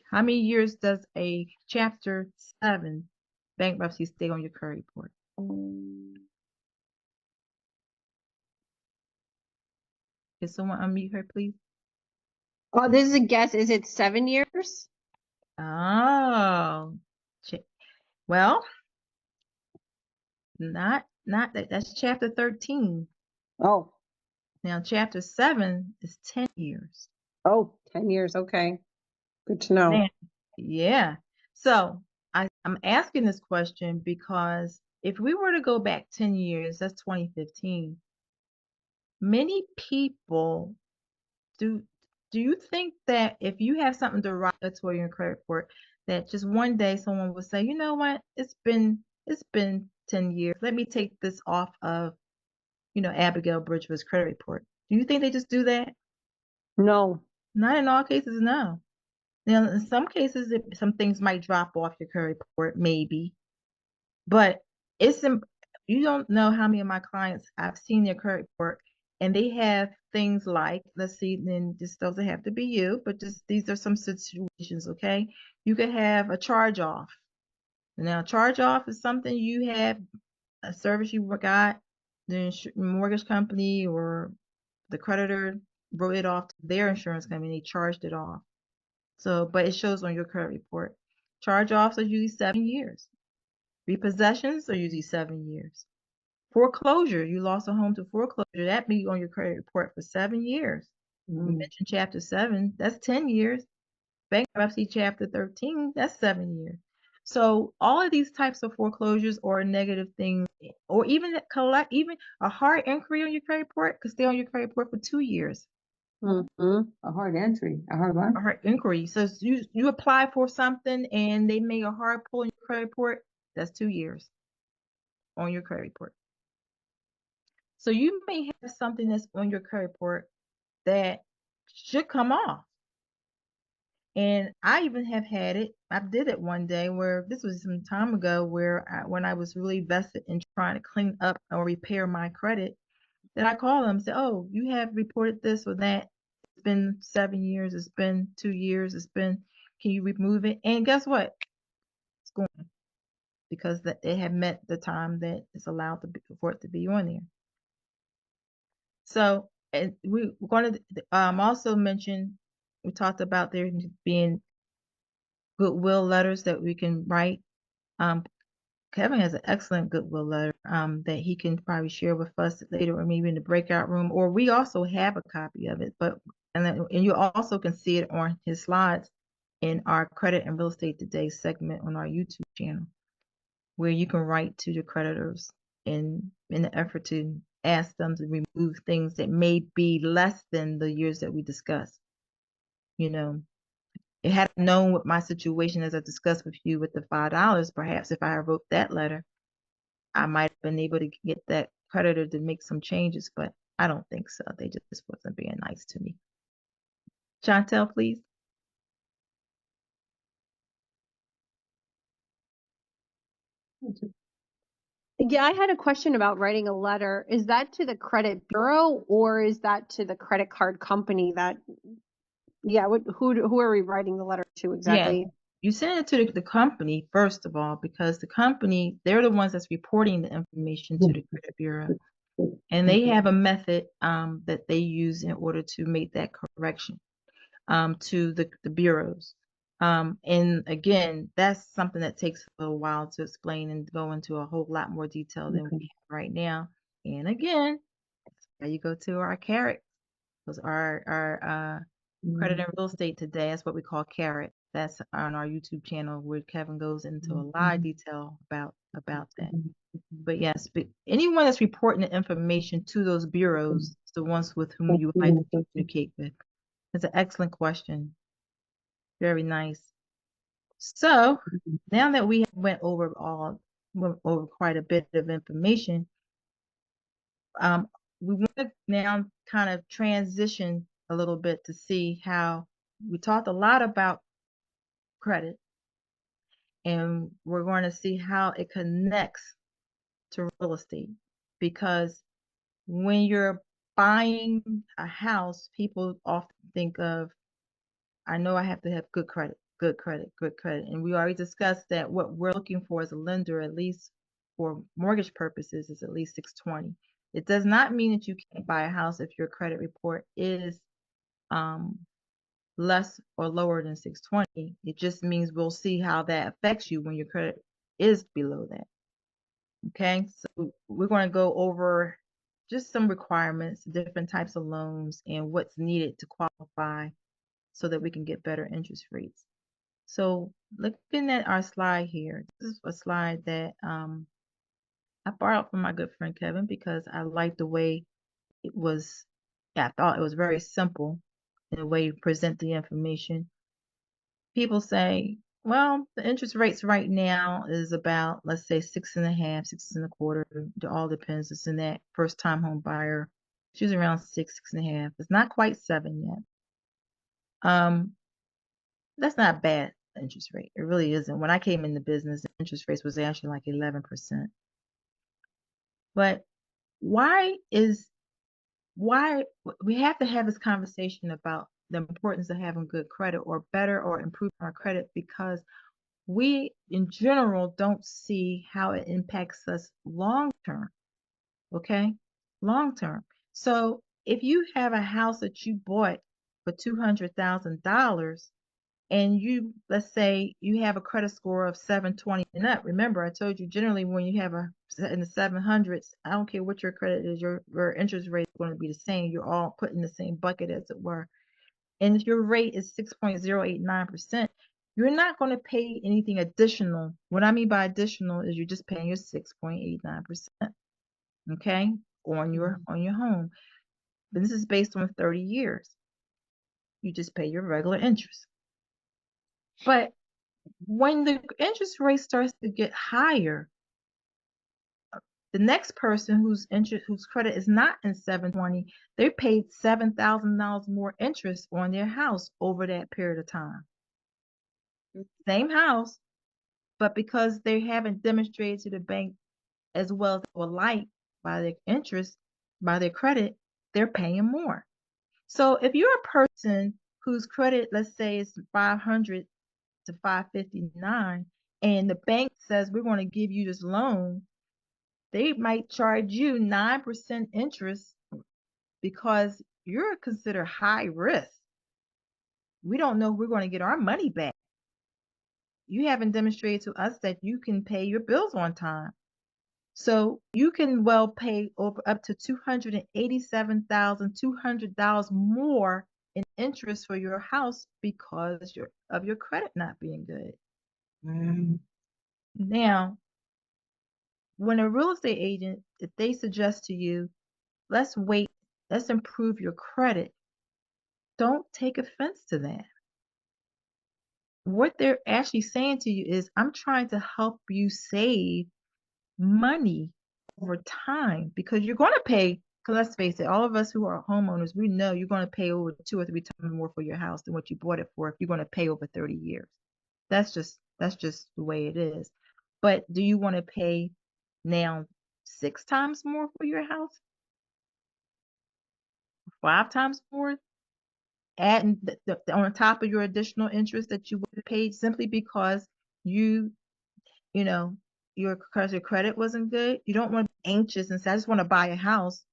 how many years does a Chapter 7 bankruptcy stay on your credit report? Can someone unmute her, please? Oh, this is a guess. Is it 7 years? Oh, well, not that. That's Chapter 13. Oh, Now, Chapter 7 is 10 years. oh, 10 years. Okay. Good to know. Man, yeah. So I'm asking this question because if we were to go back 10 years, that's 2015, many people do you think that if you have something derogatory in your credit report, that just one day someone will say, you know what, it's been 10 years. Let me take this off of, Abigail Bridgewood's credit report. Do you think they just do that? No. Not in all cases, no. Now, in some cases, some things might drop off your credit report, maybe, but you don't know how many of my clients I've seen their credit report, and they have things like, let's see, then this doesn't have to be you, but just these are some situations, okay? You could have a charge off. Now, charge off is something you have a service you got, the mortgage company or the creditor wrote it off to their insurance company, they charged it off. So, but it shows on your credit report. Charge-offs are usually 7 years. Repossessions are usually 7 years. Foreclosure, you lost a home to foreclosure, that may be on your credit report for 7 years. You mentioned Chapter 7, that's 10 years. Bankruptcy Chapter 13, that's 7 years. So all of these types of foreclosures or negative things, or even a hard inquiry on your credit report could stay on your credit report for 2 years. A hard entry, a hard one. A hard inquiry. So you apply for something and they make a hard pull on your credit report. That's 2 years on your credit report. So you may have something that's on your credit report that should come off. And I even have had it. I did it one day where this was some time ago where when I was really vested in trying to clean up or repair my credit, that I called them and said, "Oh, you have reported this or that. It's been 7 years. It's been 2 years. Can you remove it?" And guess what? It's gone because that it had met the time that it's allowed for it to be on there. So, and we're going to also mention, we talked about there being goodwill letters that we can write. Kevin has an excellent goodwill letter that he can probably share with us later, or maybe in the breakout room, or we also have a copy of it. And you also can see it on his slides in our Credit and Real Estate Today segment on our YouTube channel, where you can write to your creditors in the effort to ask them to remove things that may be less than the years that we discussed. You know, had I known what my situation, as I discussed with you with the $5, perhaps if I wrote that letter, I might have been able to get that creditor to make some changes, but I don't think so. They just wasn't being nice to me. Chantel, please. Yeah, I had a question about writing a letter. Is that to the credit bureau or is that to the credit card company that, yeah, who are we writing the letter to exactly? Yeah, you send it to the company, first of all, because the company, they're the ones that's reporting the information to the credit bureau. And they have a method that they use in order to make that correction to the bureaus. And again, that's something that takes a little while to explain and go into a whole lot more detail than we have right now. And again, there you go to our CARET, because our Credit and Real Estate Today, that's what we call CARET. That's on our YouTube channel where Kevin goes into a lot of detail about that. But yes, but anyone that's reporting the information to those bureaus is the ones with whom you would like to communicate with. It's an excellent question. Very nice. So now that we went over quite a bit of information, we want to now kind of transition a little bit to see how we talked a lot about credit, and we're going to see how it connects to real estate. Because when you're buying a house, people often think of, I know I have to have good credit. And we already discussed that what we're looking for as a lender, at least for mortgage purposes, is at least 620. It does not mean that you can't buy a house if your credit report is less or lower than 620. It just means we'll see how that affects you when your credit is below that. Okay, so we're going to go over just some requirements, different types of loans, and what's needed to qualify so that we can get better interest rates. So looking at our slide here, this is a slide that I borrowed from my good friend Kevin because I liked the way it was. I thought it was very simple in the way you present the information. People say, well, the interest rates right now is about, let's say, 6.5, 6.25. It all depends. It's in that first time home buyer. She's around 6.5. It's not quite 7 yet. That's not bad interest rate. It really isn't. When I came in the business, the interest rates was actually like 11%. But why we have to have this conversation about the importance of having good credit or better or improving our credit, because we in general don't see how it impacts us long term. Okay, long term. So if you have a house that you bought for $200,000 and you, let's say you have a credit score of 720 and up. Remember, I told you generally when you have in the 700s, I don't care what your credit is, your interest rate is going to be the same. You're all put in the same bucket, as it were. And if your rate is 6.089%, you're not going to pay anything additional. What I mean by additional is you're just paying your 6.89%, okay, on your home. But this is based on 30 years. You just pay your regular interest. But When the interest rate starts to get higher, the next person whose credit is not in 720, they paid $7,000 more interest on their house over that period of time. Same house, but because they haven't demonstrated to the bank as well as they would like by their interest, by their credit, they're paying more. So if you're a person whose credit, let's say, is 500 to 559, and the bank says we're going to give you this loan, they might charge you 9% interest because you're considered high risk. We don't know if we're going to get our money back. You haven't demonstrated to us that you can pay your bills on time. So you can well pay over up to $287,200 more in interest for your house because of your credit not being good. Now, when a real estate agent, if they suggest to you, let's wait, let's improve your credit, don't take offense to that. What they're actually saying to you is, I'm trying to help you save money over time because you're going to pay, because let's face it, all of us who are homeowners, we know you're going to pay over 2 or 3 times more for your house than what you bought it for if you're going to pay over 30 years. That's just the way it is. But do you want to pay now 6 times more for your house? 5 times more? Adding on top of your additional interest that you would have paid simply because you know, your credit wasn't good. You don't want to be anxious and say, I just want to buy a house.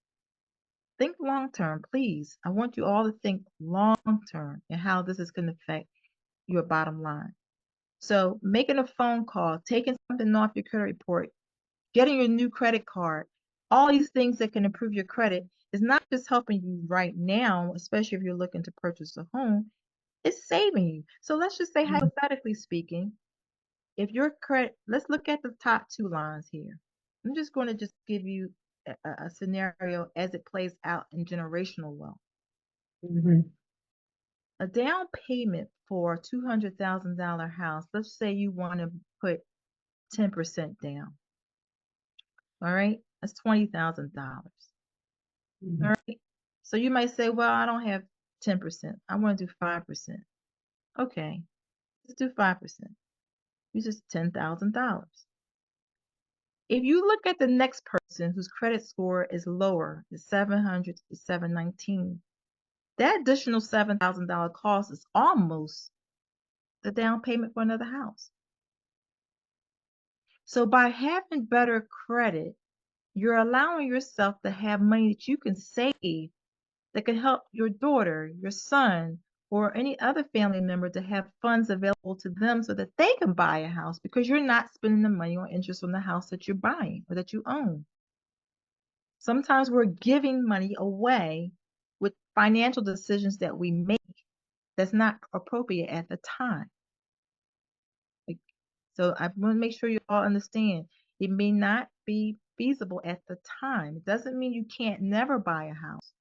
Think long term, please. I want you all to think long term and how this is going to affect your bottom line. So making a phone call, taking something off your credit report, getting your new credit card, all these things that can improve your credit is not just helping you right now, especially if you're looking to purchase a home, it's saving you. So let's just say, hypothetically speaking, if your credit, let's look at the top 2 lines here. I'm just going to just give you a scenario as it plays out in generational wealth. A down payment for a $200,000 house, let's say you want to put 10% down. All right, that's $20,000. All right, so you might say, well, I don't have 10%. I want to do 5%. Okay, let's do 5%. This is $10,000. If you look at the next person whose credit score is lower, the 700 to 719, that additional $7,000 cost is almost the down payment for another house. So by having better credit, you're allowing yourself to have money that you can save that can help your daughter, your son, or any other family member to have funds available to them so that they can buy a house because you're not spending the money on interest on the house that you're buying or that you own. Sometimes we're giving money away with financial decisions that we make that's not appropriate at the time. So I want to make sure you all understand it may not be feasible at the time. It doesn't mean you can't never buy a house.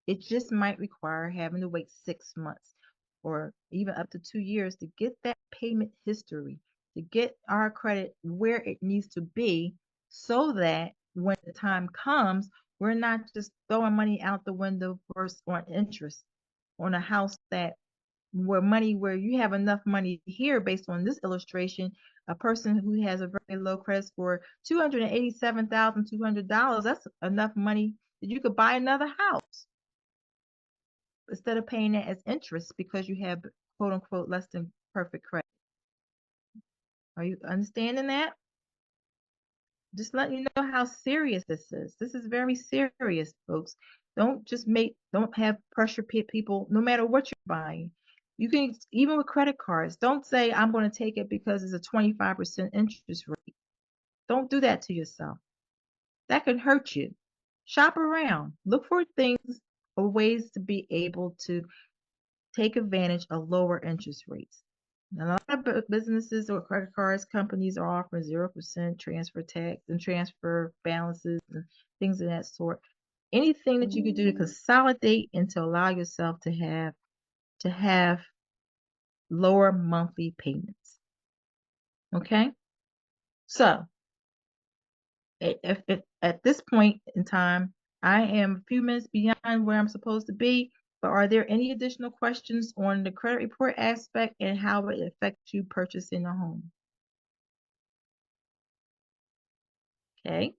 It just might require having to wait 6 months or even up to 2 years to get that payment history, to get our credit where it needs to be so that when the time comes, we're not just throwing money out the window first on interest on a house that where you have enough money here based on this illustration, a person who has a very low credit score, $287,200, that's enough money that you could buy another house instead of paying it as interest because you have quote unquote less than perfect credit. Are you understanding that? Just letting you know how serious this is. This is very serious, folks. Don't have pressure people no matter what you're buying. You can, even with credit cards, don't say, I'm going to take it because it's a 25% interest rate. Don't do that to yourself. That can hurt you. Shop around. Look for things or ways to be able to take advantage of lower interest rates. A lot of businesses or credit cards companies are offering 0% transfer tax and transfer balances and things of that sort. Anything that you could do to consolidate and to allow yourself to have lower monthly payments. Okay? So, if at this point in time, I am a few minutes beyond where I'm supposed to be, but are there any additional questions on the credit report aspect and how it affects you purchasing a home? Okay,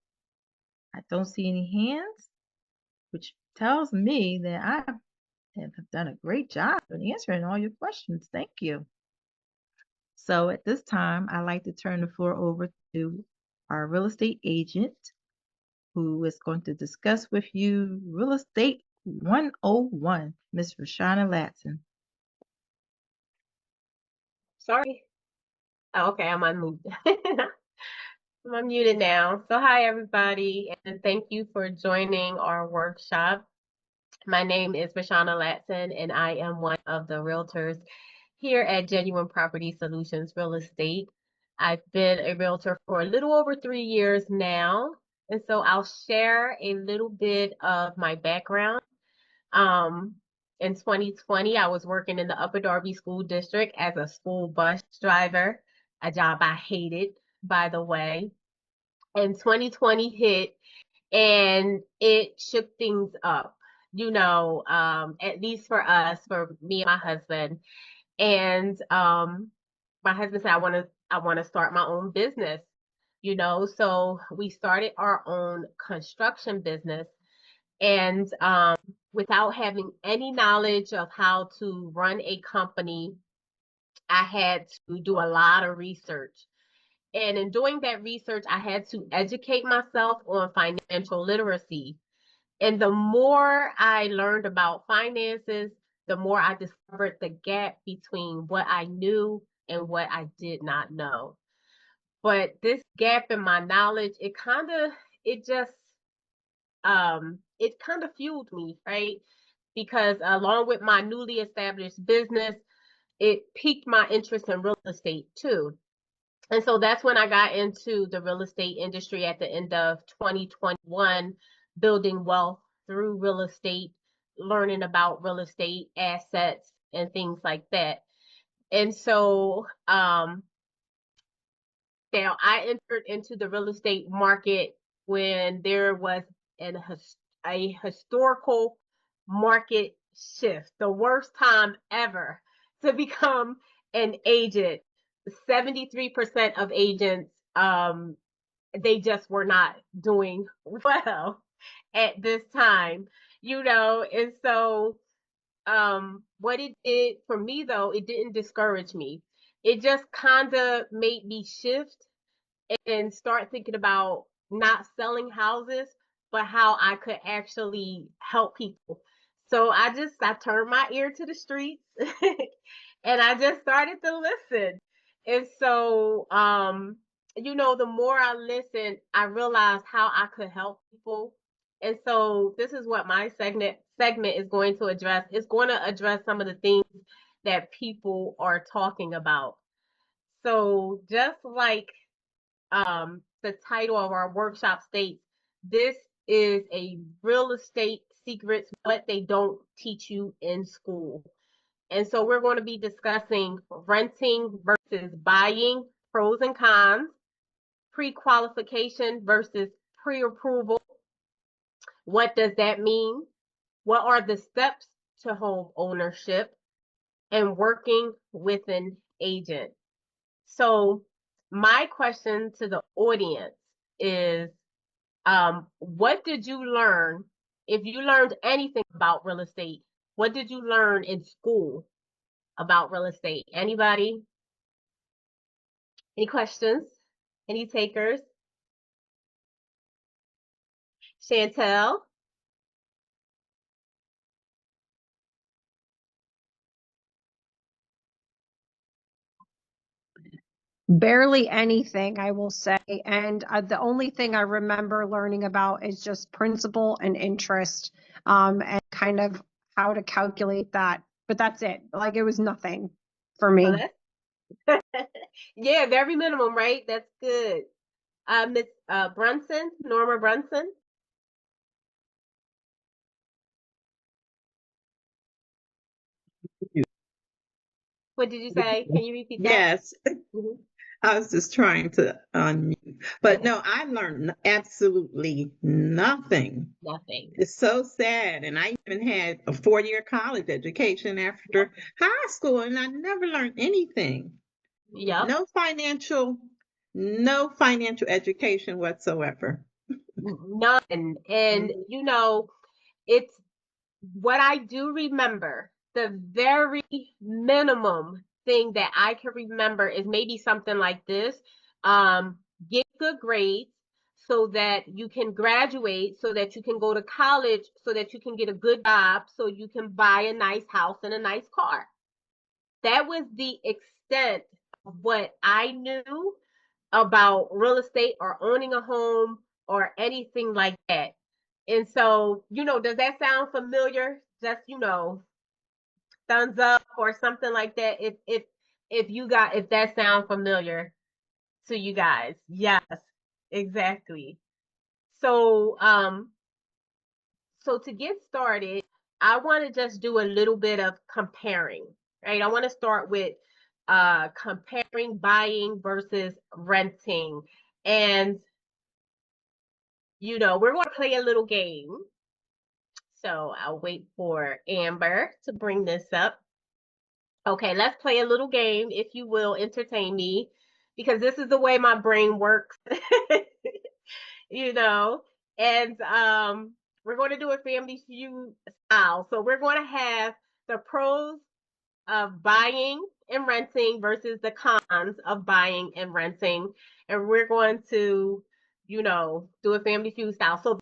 I don't see any hands, which tells me that I have done a great job in answering all your questions. Thank you. So at this time, I'd like to turn the floor over to our real estate agent, who is going to discuss with you Real Estate 101, Miss Rashana Latson. Sorry. Oh, okay, I'm unmuted. I'm unmuted now. So hi, everybody, and thank you for joining our workshop. My name is Rashana Latson, and I am one of the realtors here at Genuine Property Solutions Real Estate. I've been a realtor for a little over 3 years now, and so I'll share a little bit of my background. In 2020, I was working in the Upper Darby School District as a school bus driver, a job I hated, by the way. And 2020 hit and it shook things up, at least for us, for me and my husband. And my husband said, I want to start my own business, so we started our own construction business. And without having any knowledge of how to run a company, I had to do a lot of research. And in doing that research, I had to educate myself on financial literacy. And the more I learned about finances, the more I discovered the gap between what I knew and what I did not know. But this gap in my knowledge, it kind of fueled me, right? Because along with my newly established business, it piqued my interest in real estate too. And so that's when I got into the real estate industry at the end of 2021, building wealth through real estate, learning about real estate assets and things like that. And so now I entered into the real estate market when there was a historical market shift, the worst time ever to become an agent. 73% of agents, they just were not doing well at this time, and so what it did for me, though, it didn't discourage me. It just kind of made me shift and start thinking about not selling houses, but how I could actually help people. So I turned my ear to the streets and I just started to listen. And so, the more I listened, I realized how I could help people. And so this is what my segment is going to address. It's going to address some of the things that people are talking about. So just like the title of our workshop states, this is a real estate secrets, what they don't teach you in school. And so we're going to be discussing renting versus buying, pros and cons, pre-qualification versus pre-approval. What does that mean? What are the steps to home ownership and working with an agent? So my question to the audience is, what did you learn? If you learned anything about real estate, what did you learn in school about real estate? Anybody? Any questions? Any takers? Chantel? Barely anything, I will say. And the only thing I remember learning about is just principal and interest, and kind of how to calculate that. But that's it. Like, it was nothing for me. Oh, yeah, very minimum, right? That's good. Miss Brunson, Norma Brunson. What did you say? Can you repeat that? Yes. Mhm. I was just trying to unmute. But no, I learned absolutely nothing. Nothing. It's so sad. And I even had a 4-year college education after high school, and I never learned anything. Yep. No financial education whatsoever. None. And you know, it's what I do remember, the very minimum thing that I can remember is maybe something like this. Get good grades so that you can graduate, so that you can go to college, so that you can get a good job, so you can buy a nice house and a nice car. That was the extent of what I knew about real estate or owning a home or anything like that. And so, you know, does that sound familiar? Just, you know, thumbs up or something like that. If that sounds familiar to you guys. Yes, exactly. So, so to get started, I want to just do a little bit of comparing, right? I want to start with comparing buying versus renting. And you know, we're going to play a little game. So I'll wait for Amber to bring this up. Okay, let's play a little game, if you will, entertain me, because this is the way my brain works, you know. And we're going to do a Family Feud style. So we're going to have the pros of buying and renting versus the cons of buying and renting. And we're going to, you know, do a Family Feud style. So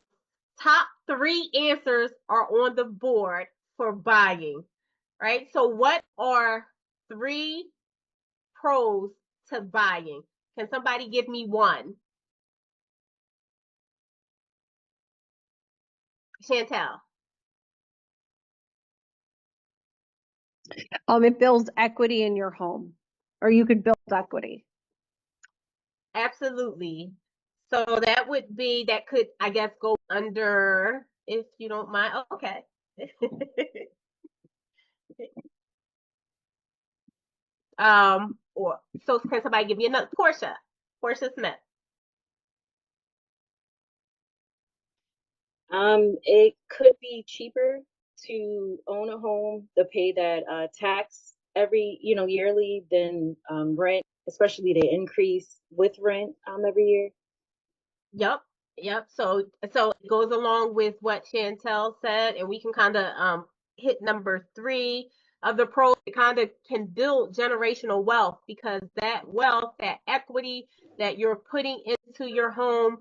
top 3 answers are on the board for buying, right? So what are 3 pros to buying? Can somebody give me one? Chantel. It builds equity in your home, or you could build equity. Absolutely. So that would be, that could, I guess, go under, if you don't mind. Oh, okay. Or so can somebody give me another? Portia Smith. It could be cheaper to own a home to pay that tax every, yearly than rent, especially the increase with rent every year. Yep. So it goes along with what Chantel said, and we can kind of hit number 3 of the pros. It kind of can build generational wealth, because that wealth, that equity that you're putting into your home,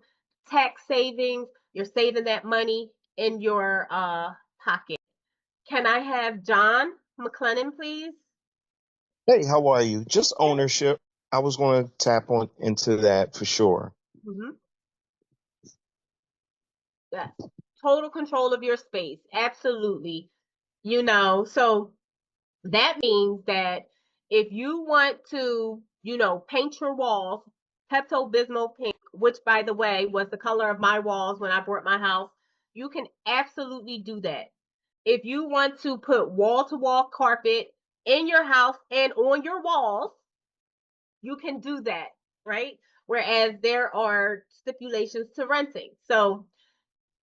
tax savings, you're saving that money in your pocket. Can I have John McLennan, please? Hey, how are you? Just ownership. I was going to tap on into that for sure. Mm-hmm. Yes. Total control of your space. Absolutely. You know, so that means that if you want to, you know, paint your walls, Pepto-Bismol pink, which by the way was the color of my walls when I bought my house, you can absolutely do that. If you want to put wall-to-wall carpet in your house and on your walls, you can do that, right? Whereas there are stipulations to renting. So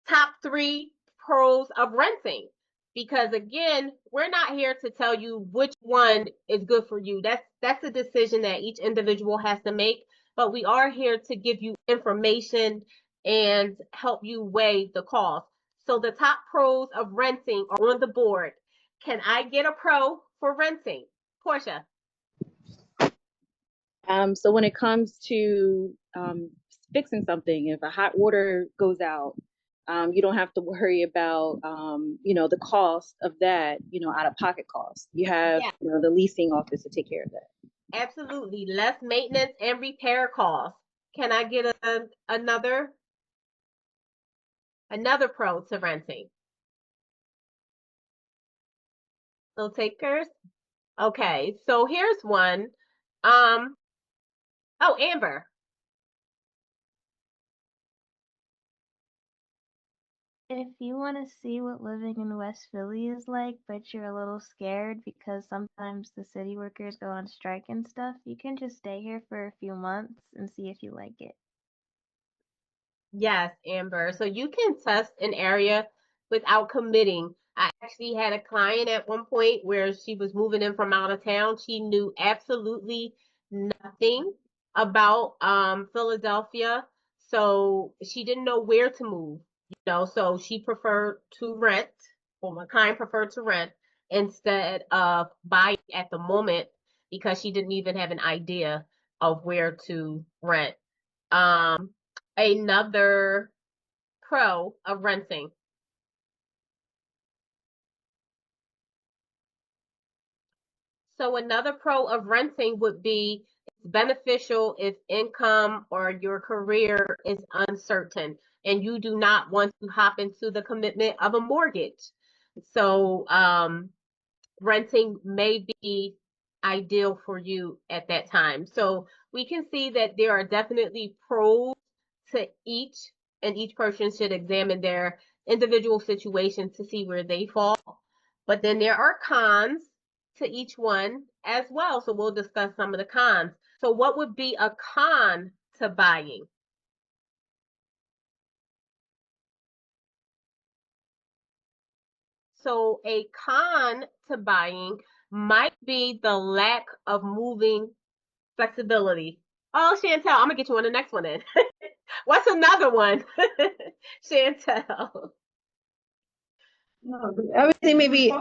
top 3 pros of renting, because again, we're not here to tell you which one is good for you. That's a decision that each individual has to make, but we are here to give you information and help you weigh the cost. So the top pros of renting are on the board. Can I get a pro for renting? Portia. So when it comes to fixing something, if a hot water goes out, you don't have to worry about, the cost of that, out of pocket costs. You have, Yeah. The leasing office to take care of that. Absolutely. Less maintenance and repair costs. Can I get another pro to renting? No takers? Okay, so here's one. Oh, Amber. If you want to see what living in West Philly is like, but you're a little scared because sometimes the city workers go on strike and stuff, you can just stay here for a few months and see if you like it. Yes, Amber. So you can test an area without committing. I actually had a client at one point where she was moving in from out of town. She knew absolutely nothing about Philadelphia. So she didn't know where to move, so she preferred to rent, or my client preferred to rent instead of buy at the moment because she didn't even have an idea of where to rent. Um, Another pro of renting. So another pro of renting would be it's beneficial if income or your career is uncertain and you do not want to hop into the commitment of a mortgage. So renting may be ideal for you at that time. So we can see that there are definitely pros to each, and each person should examine their individual situation to see where they fall. But then there are cons to each one as well. So we'll discuss some of the cons. So what would be a con to buying? So a con to buying might be the lack of moving flexibility. Oh, Chantel, I'm gonna get you on the next one then. What's another one? Chantel. I would say maybe,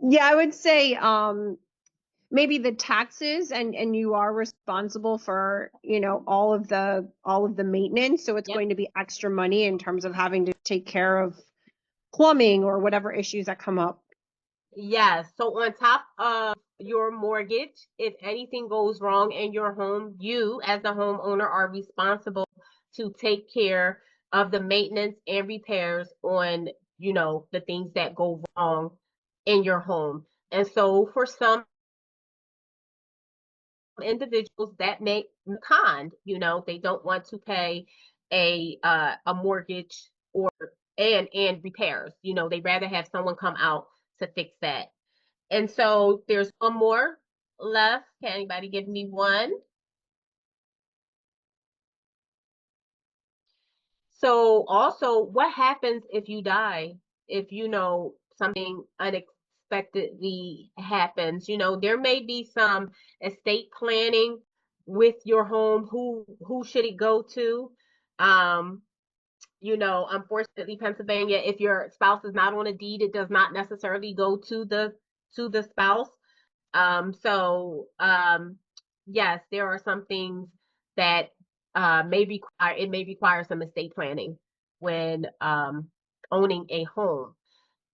yeah, I would say maybe the taxes, and you are responsible for, all of the maintenance. So it's Yep. going to be extra money in terms of having to take care of plumbing or whatever issues that come up. Yes. So on top of your mortgage, if anything goes wrong in your home, you as the homeowner are responsible to take care of the maintenance and repairs on, the things that go wrong in your home. And so for some individuals that may con, they don't want to pay a mortgage or and repairs. They'd rather have someone come out to fix that. And so there's one more left. Can anybody give me one? So also, what happens if you die? If something unexpectedly happens, there may be some estate planning with your home. Who should it go to? Unfortunately, Pennsylvania, if your spouse is not on a deed, it does not necessarily go to the spouse. Yes, there are some things that may require some estate planning when owning a home.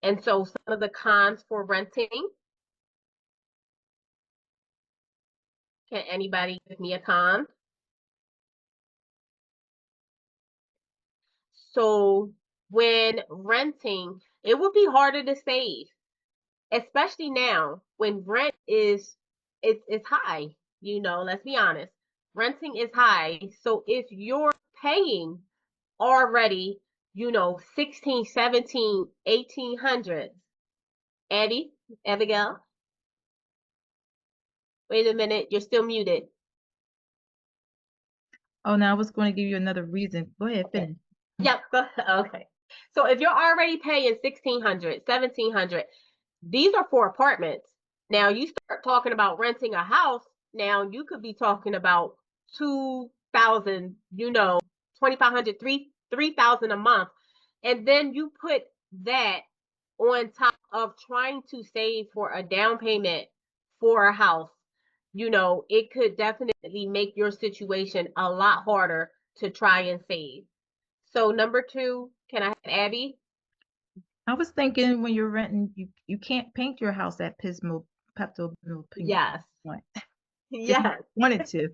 And so some of the cons for renting, can anybody give me a con? So when renting, it would be harder to save, especially now when rent is high. Let's be honest, renting is high. So if you're paying already 16, 17, 1800, Eddie, Abigail, wait a minute, you're still muted. Oh, now I was going to give you another reason. Go ahead, finish. Yep. Okay. So if you're already paying 1600, 1700, these are for apartments. Now you start talking about renting a house. Now you could be talking about 2,000, 2,500, 3,000 a month. And then you put that on top of trying to save for a down payment for a house. It could definitely make your situation a lot harder to try and save. So number 2, can I have Abby? I was thinking when you're renting, you can't paint your house at Pepto Pink. Yes. What? Yes. Wanted to.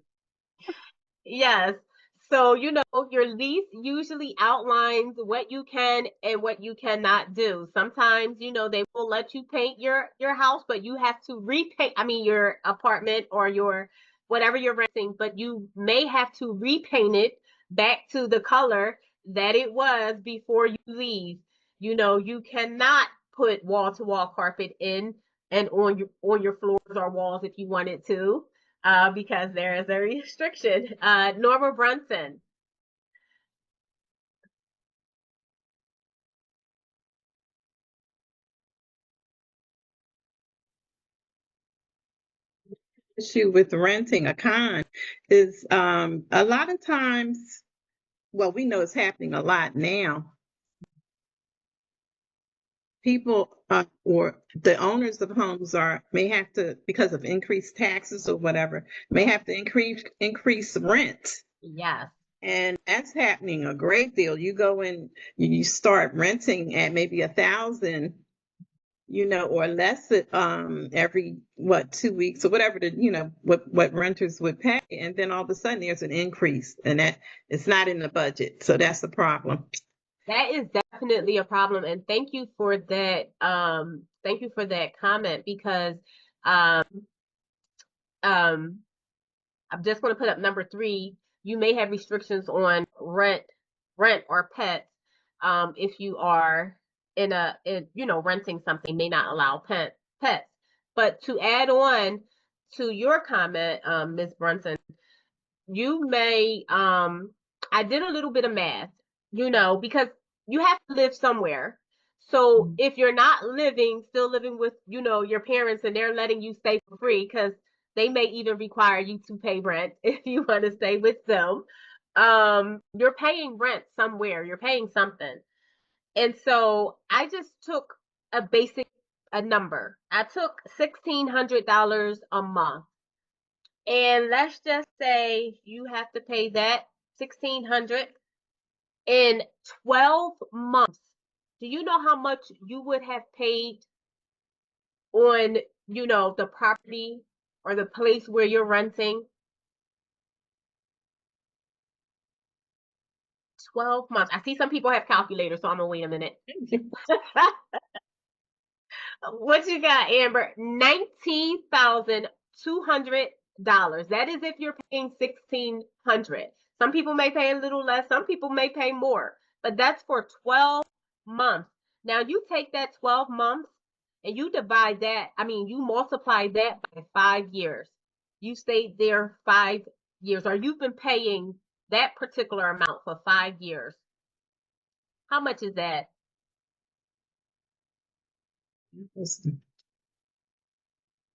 Yes. So, your lease usually outlines what you can and what you cannot do. Sometimes, they will let you paint your house, but you have to your apartment or your whatever you're renting, but you may have to repaint it back to the color that it was before you leave. You know, you cannot put wall-to-wall carpet in and on your floors or walls if you wanted to, because there is a restriction. Norma Brunson. Issue with renting a con is a lot of times, well, we know it's happening a lot now. People or the owners of homes may have to, because of increased taxes or whatever, may have to increase rent. Yes. And that's happening a great deal. You go in, you start renting at maybe 1,000, you know, or less every 2 weeks or whatever what renters would pay, and then all of a sudden there's an increase, and that it's not in the budget, so that's the problem. That is definitely a problem, and thank you for that. Thank you for that comment, because I'm just going to put up number 3. You may have restrictions on rent or pets. If you are renting something, may not allow pets. But to add on to your comment, Ms. Brunson, you may, I did a little bit of math, because you have to live somewhere. So if you're not still living with, your parents, and they're letting you stay for free, because they may even require you to pay rent if you want to stay with them. You're paying rent somewhere, you're paying something. And so I just took a number. I took $1,600 a month. And let's just say you have to pay that $1,600 in 12 months. Do you know how much you would have paid on, the property or the place where you're renting? 12 months. I see some people have calculators, so I'm gonna wait a minute. What you got, Amber? $19,200. That is if you're paying $1,600. Some people may pay a little less, some people may pay more, but that's for 12 months. Now you take that 12 months and you you multiply that by 5 years. You stayed there 5 years, or you've been paying that particular amount for 5 years. How much is that?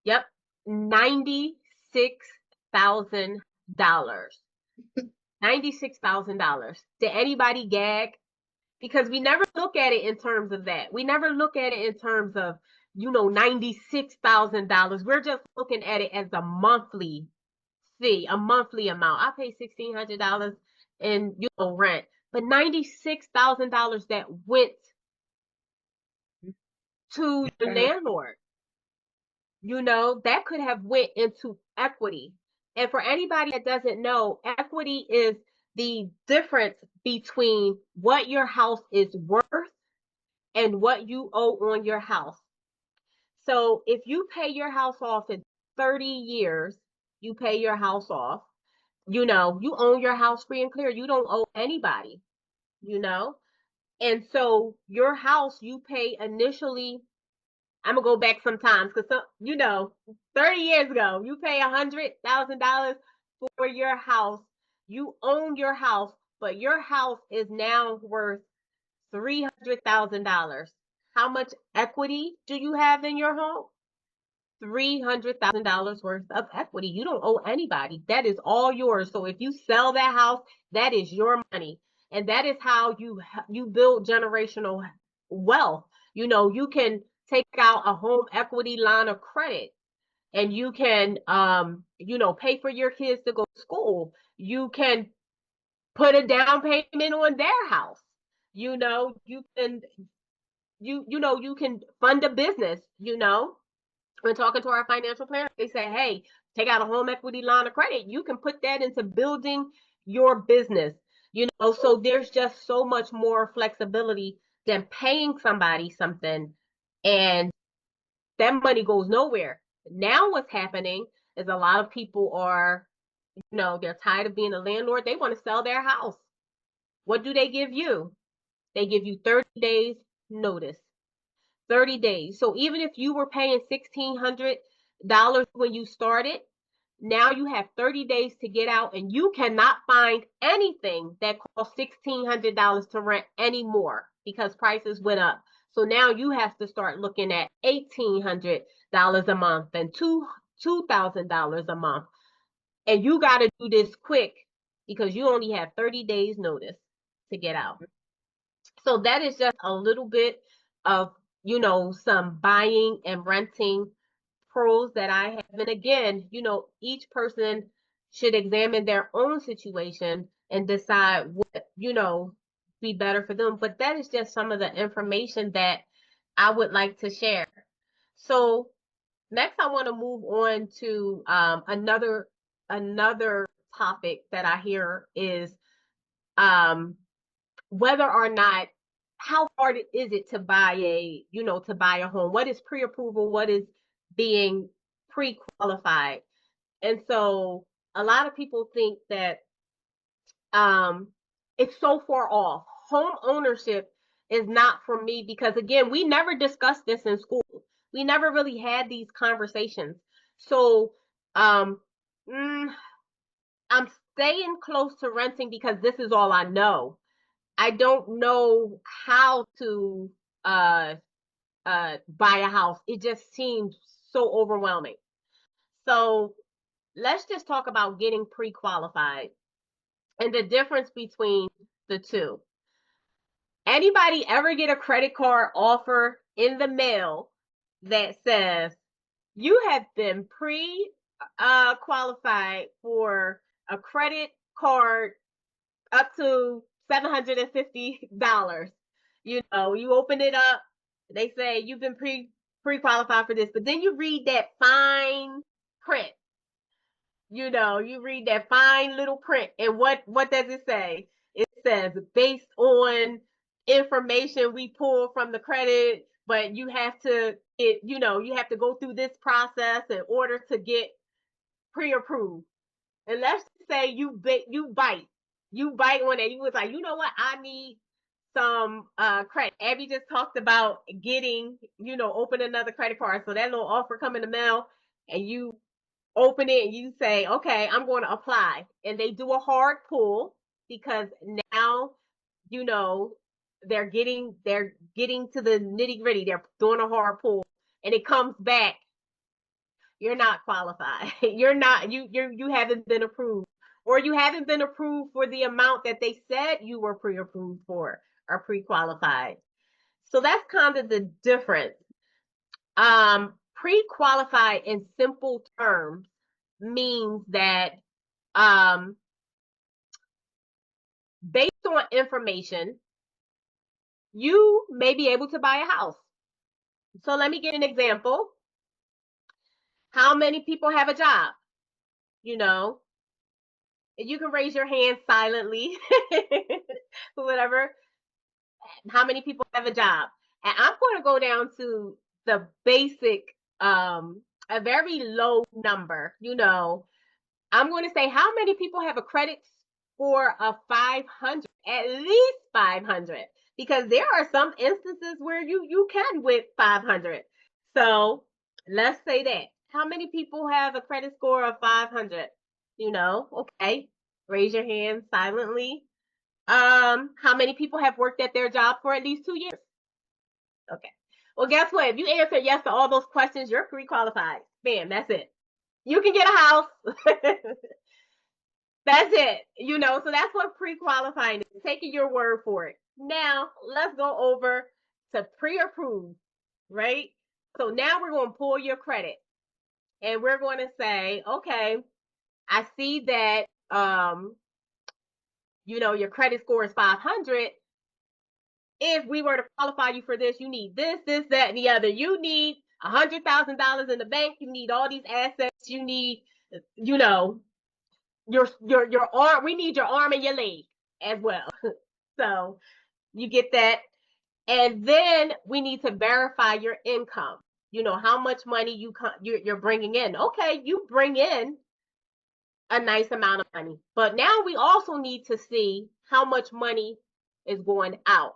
Yep, $96,000. $96,000. Did anybody gag? Because we never look at it in terms of that. We never look at it in terms of, $96,000. We're just looking at it as a monthly fee, a monthly amount. I pay $1,600 in, rent, but $96,000 that went to the landlord. That could have went into equity. And for anybody that doesn't know, equity is the difference between what your house is worth and what you owe on your house. So if you pay your house off in 30 years, you pay your house off, you own your house free and clear. You don't owe anybody, And so your house, you pay initially, I'm gonna go back sometimes, because 30 years ago, you pay $100,000 for your house. You own your house, but your house is now worth $300,000. How much equity do you have in your home? $300,000 worth of equity. You don't owe anybody. That is all yours. So if you sell that house, that is your money, and that is how you build generational wealth. You can take out a home equity line of credit, and you can pay for your kids to go to school. You can put a down payment on their house. You can fund a business. When talking to our financial planner, they say, hey, take out a home equity line of credit. You can put that into building your business. So there's just so much more flexibility than paying somebody something and that money goes nowhere. Now what's happening is a lot of people are, they're tired of being a landlord. They want to sell their house. what do they give you? They give you 30 days notice. 30 days. So even if you were paying $1,600 when you started, now you have 30 days to get out, and you cannot find anything that costs $1,600 to rent anymore because prices went up. So now you have to start looking at $1,800 a month and $2,000 a month. And you got to do this quick because you only have 30 days notice to get out. So that is just a little bit of, you know, some buying and renting pros that I have. And again, you know, each person should examine their own situation and decide what, you know, be better for them. But that is just some of the information that I would like to share. So next, I want to move on to another topic that I hear is whether or not, how hard is it to buy a home? What is pre-approval? What is being pre-qualified? And so a lot of people think that it's so far off. Home ownership is not for me because, again, we never discussed this in school. We never really had these conversations. So I'm staying close to renting because this is all I know. I don't know how to buy a house. It just seems so overwhelming. So let's just talk about getting pre-qualified and the difference between the two. Anybody ever get a credit card offer in the mail that says you have been qualified for a credit card up to $750? You know, you open it up, they say you've been pre-qualified for this, but then you read that fine print. You know, you read that fine little print, and what does it say? It says based on information we pull from the credit, but you have to you have to go through this process in order to get pre-approved. And let's say you bite on it. You was like, you know what, I need some credit. Abby just talked about getting, open another credit card. So that little offer come in the mail, and you open it and you say, okay, I'm going to apply. And they do a hard pull because now, they're getting to the nitty gritty. They're doing a hard pull, and it comes back, you're not qualified. You haven't been approved, or you haven't been approved for the amount that they said you were pre-approved for or pre-qualified. So that's kind of the difference. Pre-qualified in simple terms means that based on information, you may be able to buy a house. So let me give an example. How many people have a job? You can raise your hand silently, whatever. How many people have a job? And I'm going to go down to the basic, a very low number. I'm going to say, how many people have a credit score of 500? At least 500, because there are some instances where you can with 500. So let's say that. How many people have a credit score of 500? Okay, raise your hand silently. How many people have worked at their job for at least 2 years? Okay. Well, guess what? If you answer yes to all those questions, you're pre-qualified. Bam, that's it. You can get a house. That's it. So that's what pre-qualifying is, taking your word for it. Now, let's go over to pre-approved, right? So now we're going to pull your credit, and we're going to say, okay, I see that, your credit score is 500. If we were to qualify you for this, you need this, that, and the other. You need $100,000 in the bank. You need all these assets. You need, your arm. We need your arm and your leg as well. So you get that. And then we need to verify your income. How much money you're bringing in. Okay, you bring in a nice amount of money. But now we also need to see how much money is going out.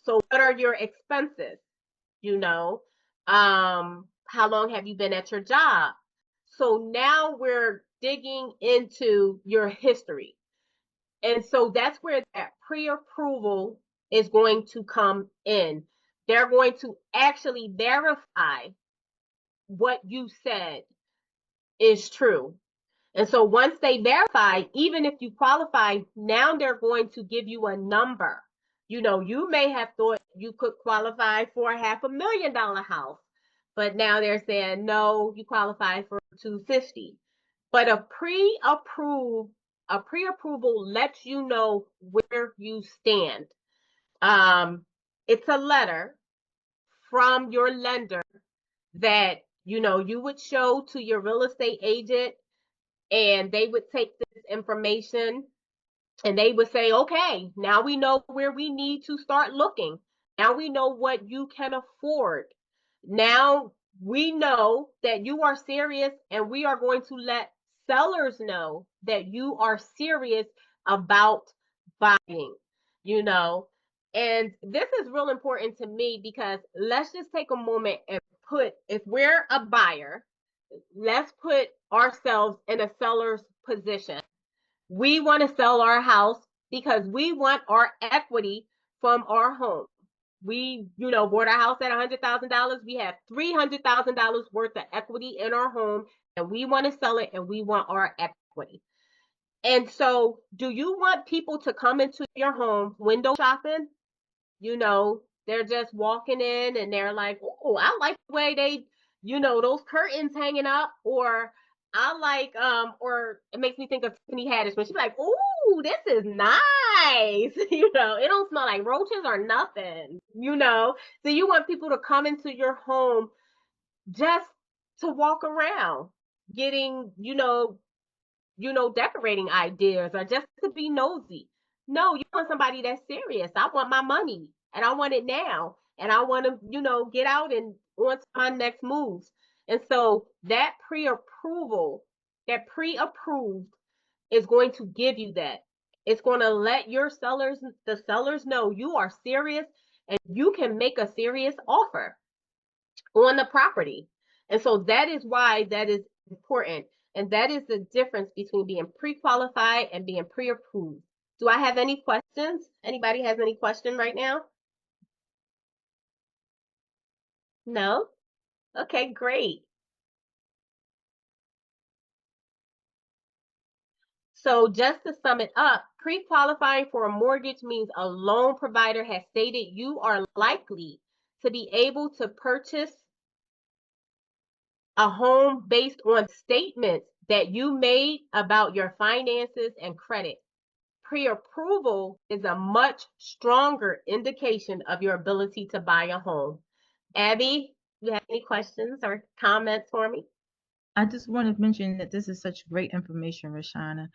So what are your expenses? You know, how long have you been at your job? So now we're digging into your history. And so that's where that pre-approval is going to come in. They're going to actually verify what you said is true. And so once they verify, even if you qualify, now they're going to give you a number. You know, you may have thought you could qualify for a $500,000 house, but now they're saying, no, you qualify for 250. But a pre-approval lets you know where you stand. It's a letter from your lender that, you know, you would show to your real estate agent, and they would take this information and they would say, okay, now we know where we need to start looking. Now we know what you can afford. Now we know that you are serious, and we are going to let sellers know that you are serious about buying, you know. And this is real important to me, because let's just take a moment and if we're a buyer, let's put ourselves in a seller's position. We want to sell our house because we want our equity from our home. We, you know, bought our house at $100,000. We have $300,000 worth of equity in our home, and we want to sell it, and we want our equity. And so, do you want people to come into your home window shopping? You know, they're just walking in and they're like, oh, I like the way they, you know, those curtains hanging up, or I like, or it makes me think of Tiffany Haddish when she's like, ooh, this is nice. You know, it don't smell like roaches or nothing, you know. So you want people to come into your home just to walk around, getting, decorating ideas, or just to be nosy. No, you want somebody that's serious. I want my money, and I want it now, and I want to, get out and on to my next moves. And so that pre-approved is going to give you that. It's going to let the sellers know you are serious, and you can make a serious offer on the property. And so that is why that is important. And that is the difference between being pre-qualified and being pre-approved. Do I have any questions? Anybody has any question right now? No? Okay, great. So just to sum it up, pre-qualifying for a mortgage means a loan provider has stated you are likely to be able to purchase a home based on statements that you made about your finances and credit. Pre-approval is a much stronger indication of your ability to buy a home. Abby, you have any questions or comments for me? I just want to mention that this is such great information, Rashana,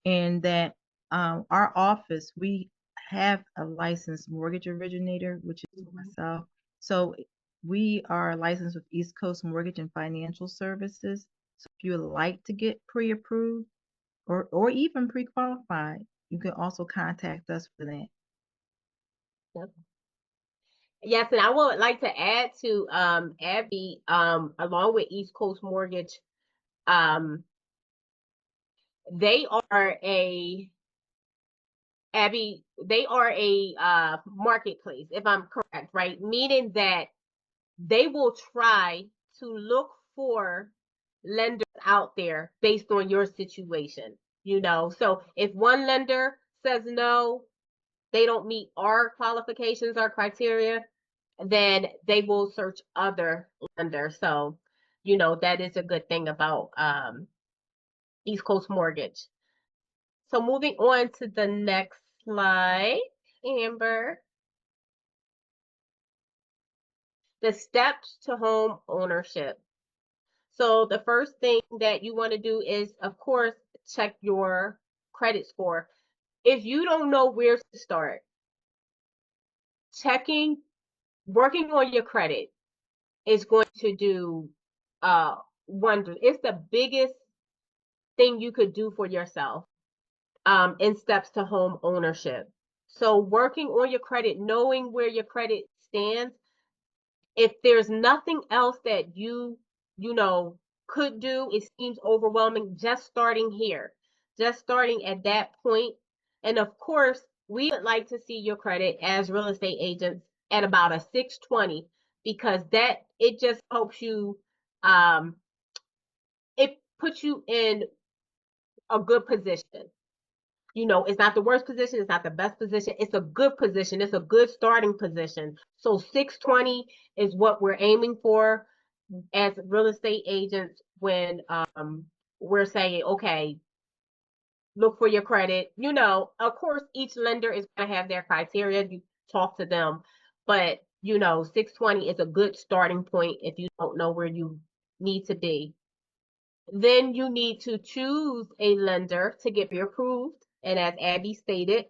and that our office, we have a licensed mortgage originator, which is myself. So we are licensed with East Coast Mortgage and Financial Services. So if you would like to get pre-approved or even pre-qualified, you can also contact us for that. Yep. Yes, and I would like to add to Abby, along with East Coast Mortgage, they are a marketplace, if I'm correct, right? Meaning that they will try to look for lenders out there based on your situation, So if one lender says no, they don't meet our qualifications or criteria, then they will search other lenders. So, that is a good thing about East Coast Mortgage. So moving on to the next slide, Amber. The steps to home ownership. So the first thing that you want to do is, of course, check your credit score. If you don't know where to start, working on your credit is going to do wonders. It's the biggest thing you could do for yourself in steps to home ownership. So working on your credit, knowing where your credit stands, if there's nothing else that you know, could do, it seems overwhelming, just starting here, just starting at that point. And of course, we would like to see your credit as real estate agents at about a 620, because that, it just helps you, it puts you in a good position. You know, it's not the worst position, it's not the best position, it's a good position, it's a good starting position. So 620 is what we're aiming for as real estate agents when we're saying, okay, look for your credit. You know, of course, each lender is going to have their criteria. You talk to them, but you know, 620 is a good starting point if you don't know where you need to be. Then you need to choose a lender to get pre-approved. And as Abby stated,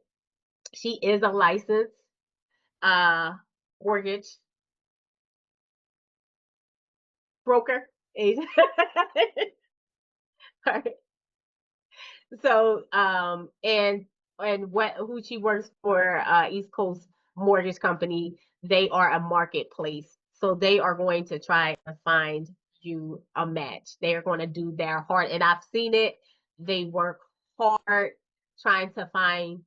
she is a licensed mortgage broker agent. Right. So, and who she works for, East Coast Mortgage Company, they are a marketplace. So they are going to try to find you a match. They are going to do their hard, and I've seen it. They work hard trying to find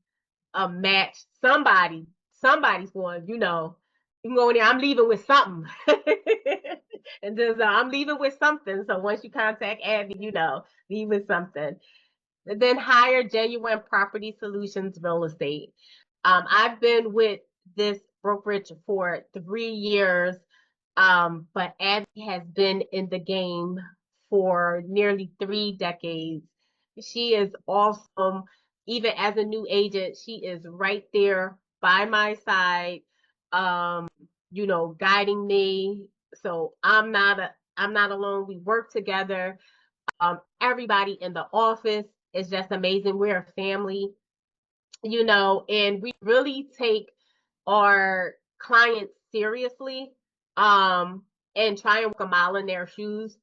a match. Somebody's going, you know, you can go in there, I'm leaving with something. And just, I'm leaving with something. So once you contact Abby, you know, leave with something. And then hire Genuine Property Solutions Real Estate. I've been with this brokerage for 3 years, but Abby has been in the game for nearly 3 decades. She is awesome. Even as a new agent, she is right there by my side, you know, guiding me. So I'm not alone. We work together. Everybody in the office is just amazing. We're a family, you know, and we really take our clients seriously, and try and walk a mile in their shoes,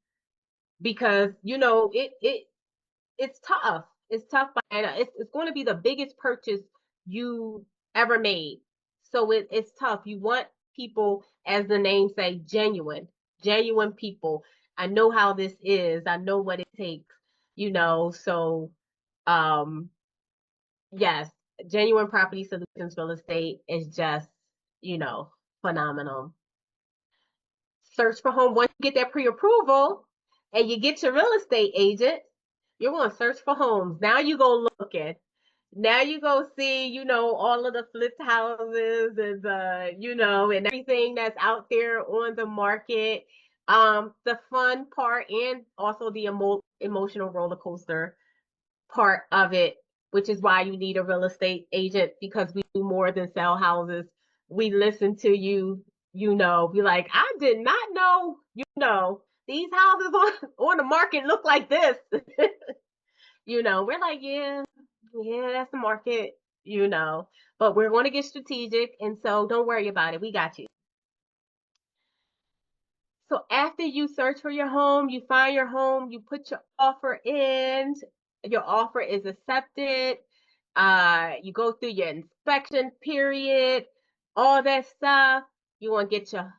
because you know it's tough. It's tough, but it's going to be the biggest purchase you ever made. So it's tough. You want people, as the name say, genuine people. I know how this is. I know what it takes, you know. So, yes, Genuine Property Solutions Real Estate is just, you know, phenomenal. Search for home. Once you get that pre-approval and you get your real estate agent, you're going to search for homes. Now you go looking. Now you go see, you know, all of the flipped houses and, you know, and everything that's out there on the market. The fun part and also the emotional roller coaster part of it, which is why you need a real estate agent, because we do more than sell houses. We listen to you, you know, be like, I did not know, you know, these houses on the market look like this. You know, we're like, yeah, that's the market, you know, but we're going to get strategic. And so don't worry about it. We got you. So after you search for your home, you find your home, you put your offer in, your offer is accepted. You go through your inspection period, all that stuff. You want to get you're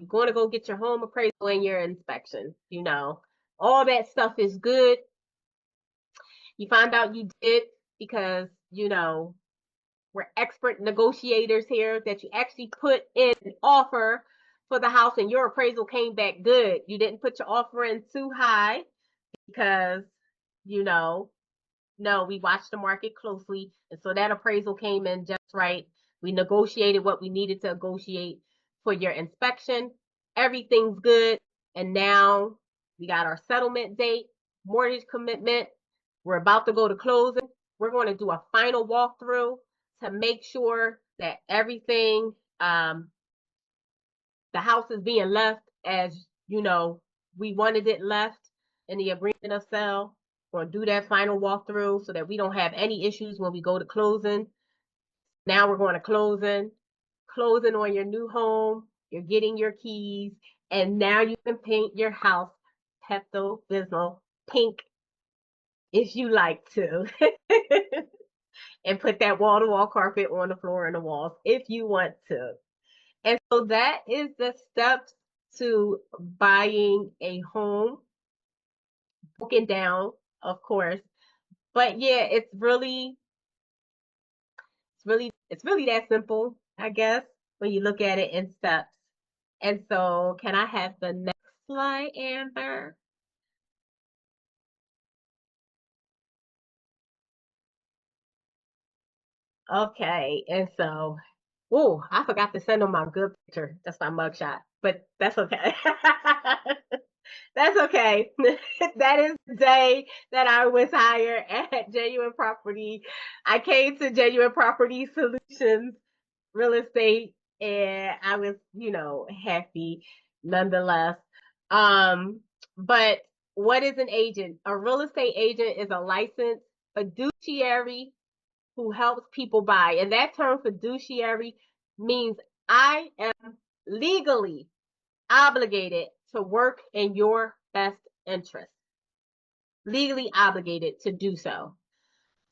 going to go get your home appraisal and your inspection, you know, all that stuff is good. You find out you did, because, you know, we're expert negotiators here, that you actually put in an offer for the house and your appraisal came back good. You didn't put your offer in too high, because, you know, no, we watched the market closely. And so that appraisal came in just right. We negotiated what we needed to negotiate for your inspection. Everything's good. And now we got our settlement date, mortgage commitment. We're about to go to closing. We're going to do a final walkthrough to make sure that everything, the house is being left as, you know, we wanted it left in the agreement of sale. We're going to do that final walkthrough so that we don't have any issues when we go to closing. Now we're going to closing on your new home. You're getting your keys, and now you can paint your house Pepto Bismol pink. if you like to. And put that wall-to-wall carpet on the floor and the walls if you want to. And so that is the steps to buying a home, broken down, of course. But yeah, it's really that simple, I guess, when you look at it in steps. And so can I have the next slide, Amber? Okay, and so, oh, I forgot to send them my good picture. That's my mugshot, but that's okay. That's okay. That is the day that I was hired at Genuine Property. I came to Genuine Property Solutions Real Estate, and I was, happy nonetheless. But what is an agent? A real estate agent is a licensed fiduciary who helps people buy. And that term fiduciary means I am legally obligated to work in your best interest. Legally obligated to do so.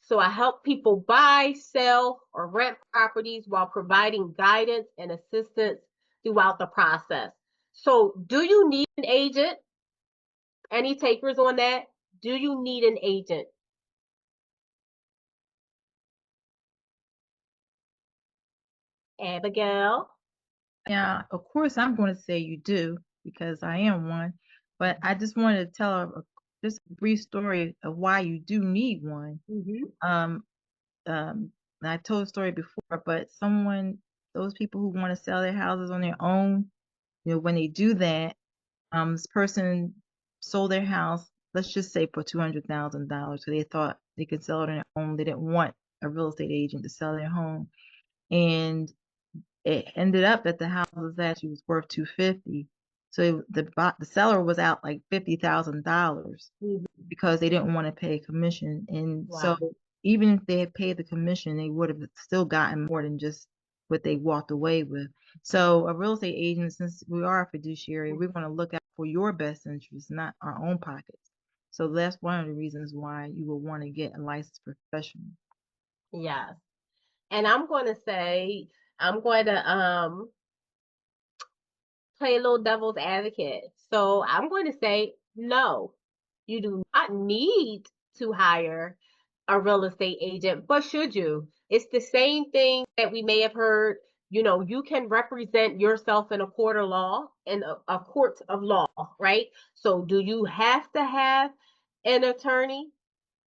So I help people buy, sell, or rent properties while providing guidance and assistance throughout the process. So do you need an agent? Any takers on that? Do you need an agent? Abigail? Yeah, of course, I'm going to say you do because I am one. But I just wanted to tell just a brief story of why you do need one. Um, and I told a story before, but those people who want to sell their houses on their own, when they do that, this person sold their house, let's just say for $200,000. So they thought they could sell it on their own. They didn't want a real estate agent to sell their home, and it ended up that the house actually was worth $250,000. So the seller was out like $50,000 because they didn't want to pay a commission. And so even if they had paid the commission, they would have still gotten more than just what they walked away with. So a real estate agent, since we are a fiduciary, we're going to look out for your best interests, not our own pockets. So that's one of the reasons why you will want to get a licensed professional. Yes. And I'm going to say, I'm going to play a little devil's advocate. So I'm going to say, no, you do not need to hire a real estate agent, but should you? It's the same thing that we may have heard. You can represent yourself in a court of law, in a court of law, right? So do you have to have an attorney?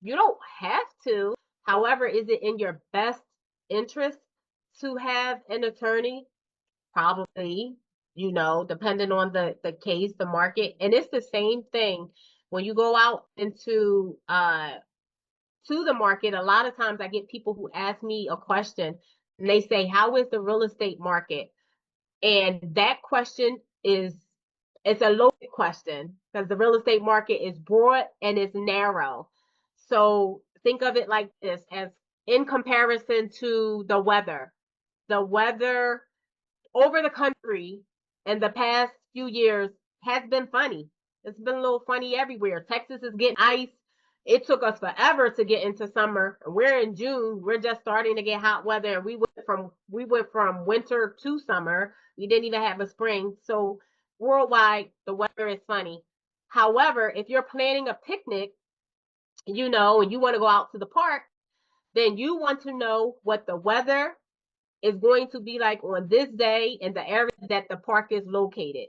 You don't have to. However, is it in your best interest to have an attorney? Probably, depending on the case, the market. And it's the same thing when you go out into to the market. A lot of times I get people who ask me a question and they say, how is the real estate market? And that question it's a loaded question because the real estate market is broad and it's narrow. So think of it like this, as in comparison to the weather. The weather over the country in the past few years has been funny. It's been a little funny everywhere. Texas is getting ice. It took us forever to get into summer. We're in June. We're just starting to get hot weather. And we went from winter to summer. We didn't even have a spring. So worldwide, the weather is funny. However, if you're planning a picnic, and you want to go out to the park, then you want to know what the weather is going to be like on this day in the area that the park is located.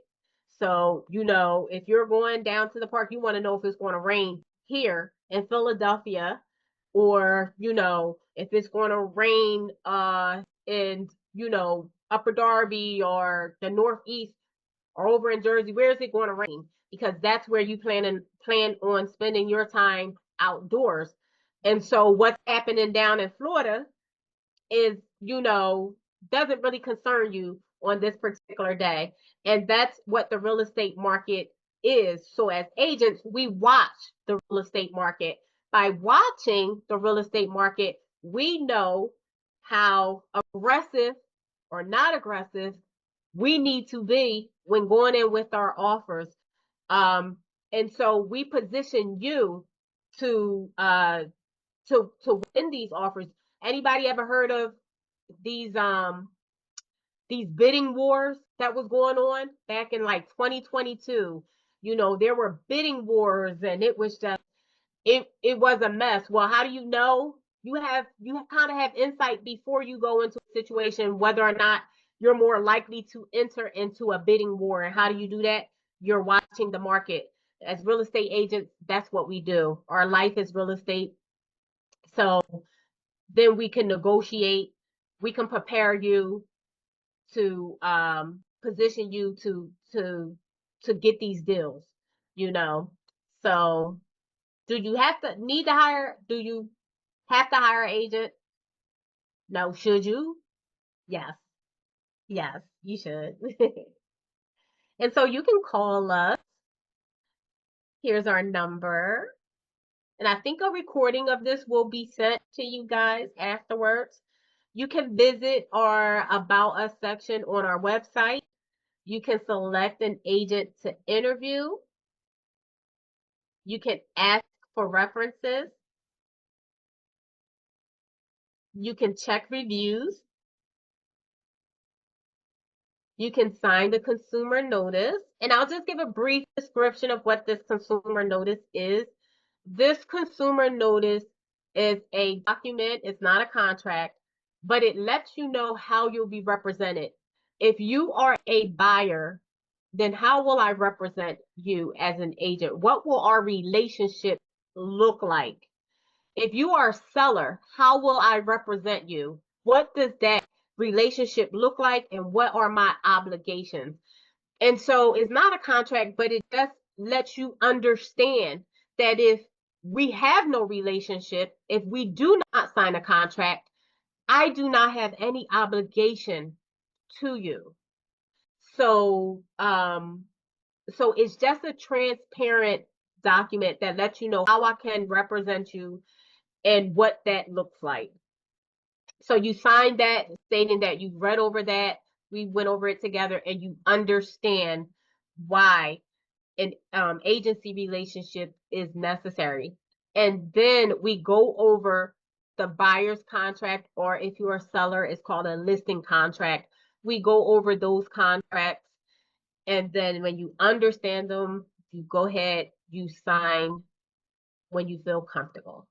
So, if you're going down to the park, you want to know if it's going to rain here in Philadelphia, or, if it's going to rain in, Upper Darby or the Northeast or over in Jersey. Where is it going to rain? Because that's where you plan on spending your time outdoors. And so what's happening down in Florida is, doesn't really concern you on this particular day. And that's what the real estate market is. So as agents, we watch the real estate market. By watching the real estate market, we know how aggressive or not aggressive we need to be when going in with our offers. And so we position you to win these offers. Anybody ever heard of these bidding wars that was going on back in like 2022? You know, there were bidding wars, and it was just it was a mess. Well, how do you know? You kind of have insight before you go into a situation whether or not you're more likely to enter into a bidding war. And how do you do that? You're watching the market. As real estate agents, that's what we do. Our life is real estate. So then we can negotiate. We can prepare you to position you to get these deals, you know. So do you need to hire? Do you have to hire an agent? No. Should you? Yes. Yes, you should. And so you can call us. Here's our number. And I think a recording of this will be sent to you guys afterwards. You can visit our About Us section on our website. You can select an agent to interview. You can ask for references. You can check reviews. You can sign the consumer notice. And I'll just give a brief description of what this consumer notice is. This consumer notice is a document. It's not a contract, but it lets you know how you'll be represented. If you are a buyer, then how will I represent you as an agent? What will our relationship look like? If you are a seller, how will I represent you? What does that relationship look like, and what are my obligations? And so it's not a contract, but it just lets you understand that if we have no relationship, if we do not sign a contract, I do not have any obligation to you. So it's just a transparent document that lets you know how I can represent you and what that looks like. So you sign that stating that you've read over that, we went over it together, and you understand why an agency relationship is necessary. And then we go over the buyer's contract, or if you're a seller, it's called a listing contract. We go over those contracts, and then when you understand them, you go ahead, you sign when you feel comfortable.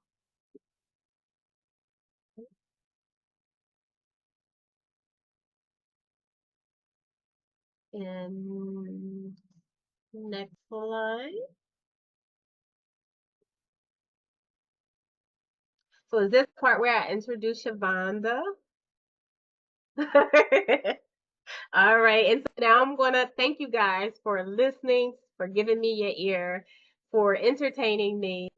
And next slide. So is this part where I introduce Shavonda? All right, and so now I'm gonna thank you guys for listening, for giving me your ear, for entertaining me,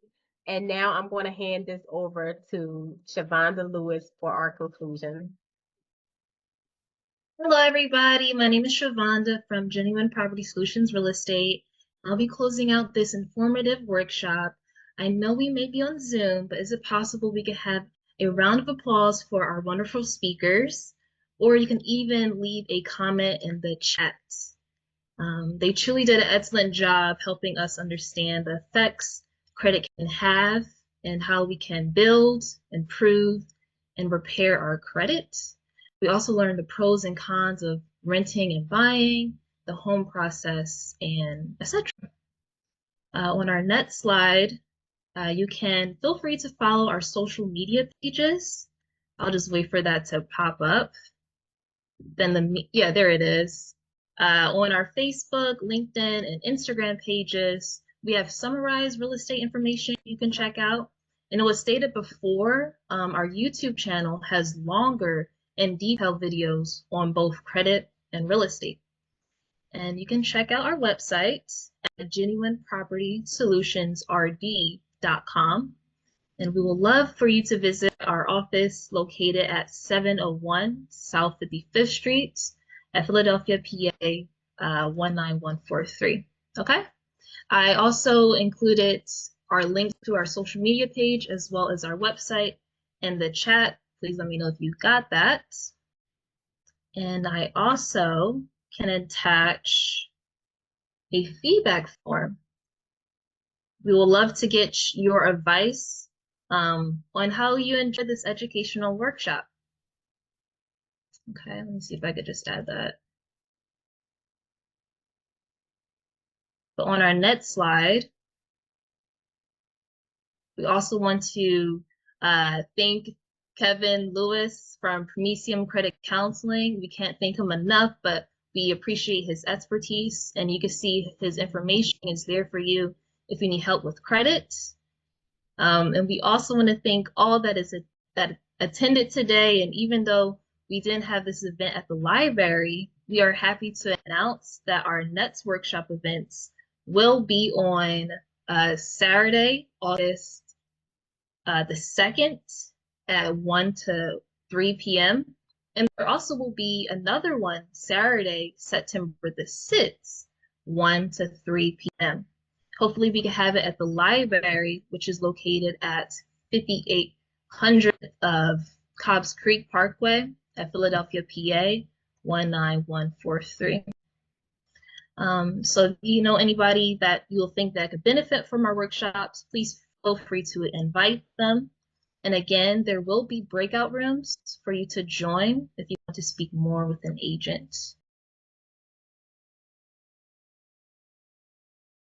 and now I'm gonna hand this over to Shavonda Lewis for our conclusion. Hello, everybody. My name is Shavonda from Genuine Property Solutions Real Estate. I'll be closing out this informative workshop. I know we may be on Zoom, but is it possible we could have a round of applause for our wonderful speakers? Or you can even leave a comment in the chat. They truly did an excellent job helping us understand the effects credit can have and how we can build, improve, and repair our credit. We also learned the pros and cons of renting and buying, the home process, and etc. On our next slide, you can feel free to follow our social media pages. I'll just wait for that to pop up. Then there it is. On our Facebook, LinkedIn, and Instagram pages, we have summarized real estate information you can check out. And it was stated before, our YouTube channel has longer and detailed videos on both credit and real estate. And you can check out our website at genuinepropertysolutionsrd.com. And we would love for you to visit our office located at 701 South 55th Street at Philadelphia, PA 19143. Okay? I also included our link to our social media page as well as our website in the chat. Please let me know if you got that. And I also can attach a feedback form We would love to get your advice on how you enjoy this educational workshop. Okay, let me see if I could just add that. But on our next slide, we also want to thank Kevin Lewis from Prometheum Credit Counseling. We can't thank him enough, but we appreciate his expertise, and you can see his information is there for you if you need help with credit. And we also want to thank all that attended today. And even though we didn't have this event at the library, we are happy to announce that our next workshop events will be on Saturday, August the 2nd at 1 to 3 p.m. And there also will be another one Saturday, September the 6th, 1 to 3 p.m. Hopefully we can have it at the library, which is located at 5800 of Cobbs Creek Parkway at Philadelphia, PA, 19143. So if you know anybody that you'll think that could benefit from our workshops, please feel free to invite them. And again, there will be breakout rooms for you to join if you want to speak more with an agent.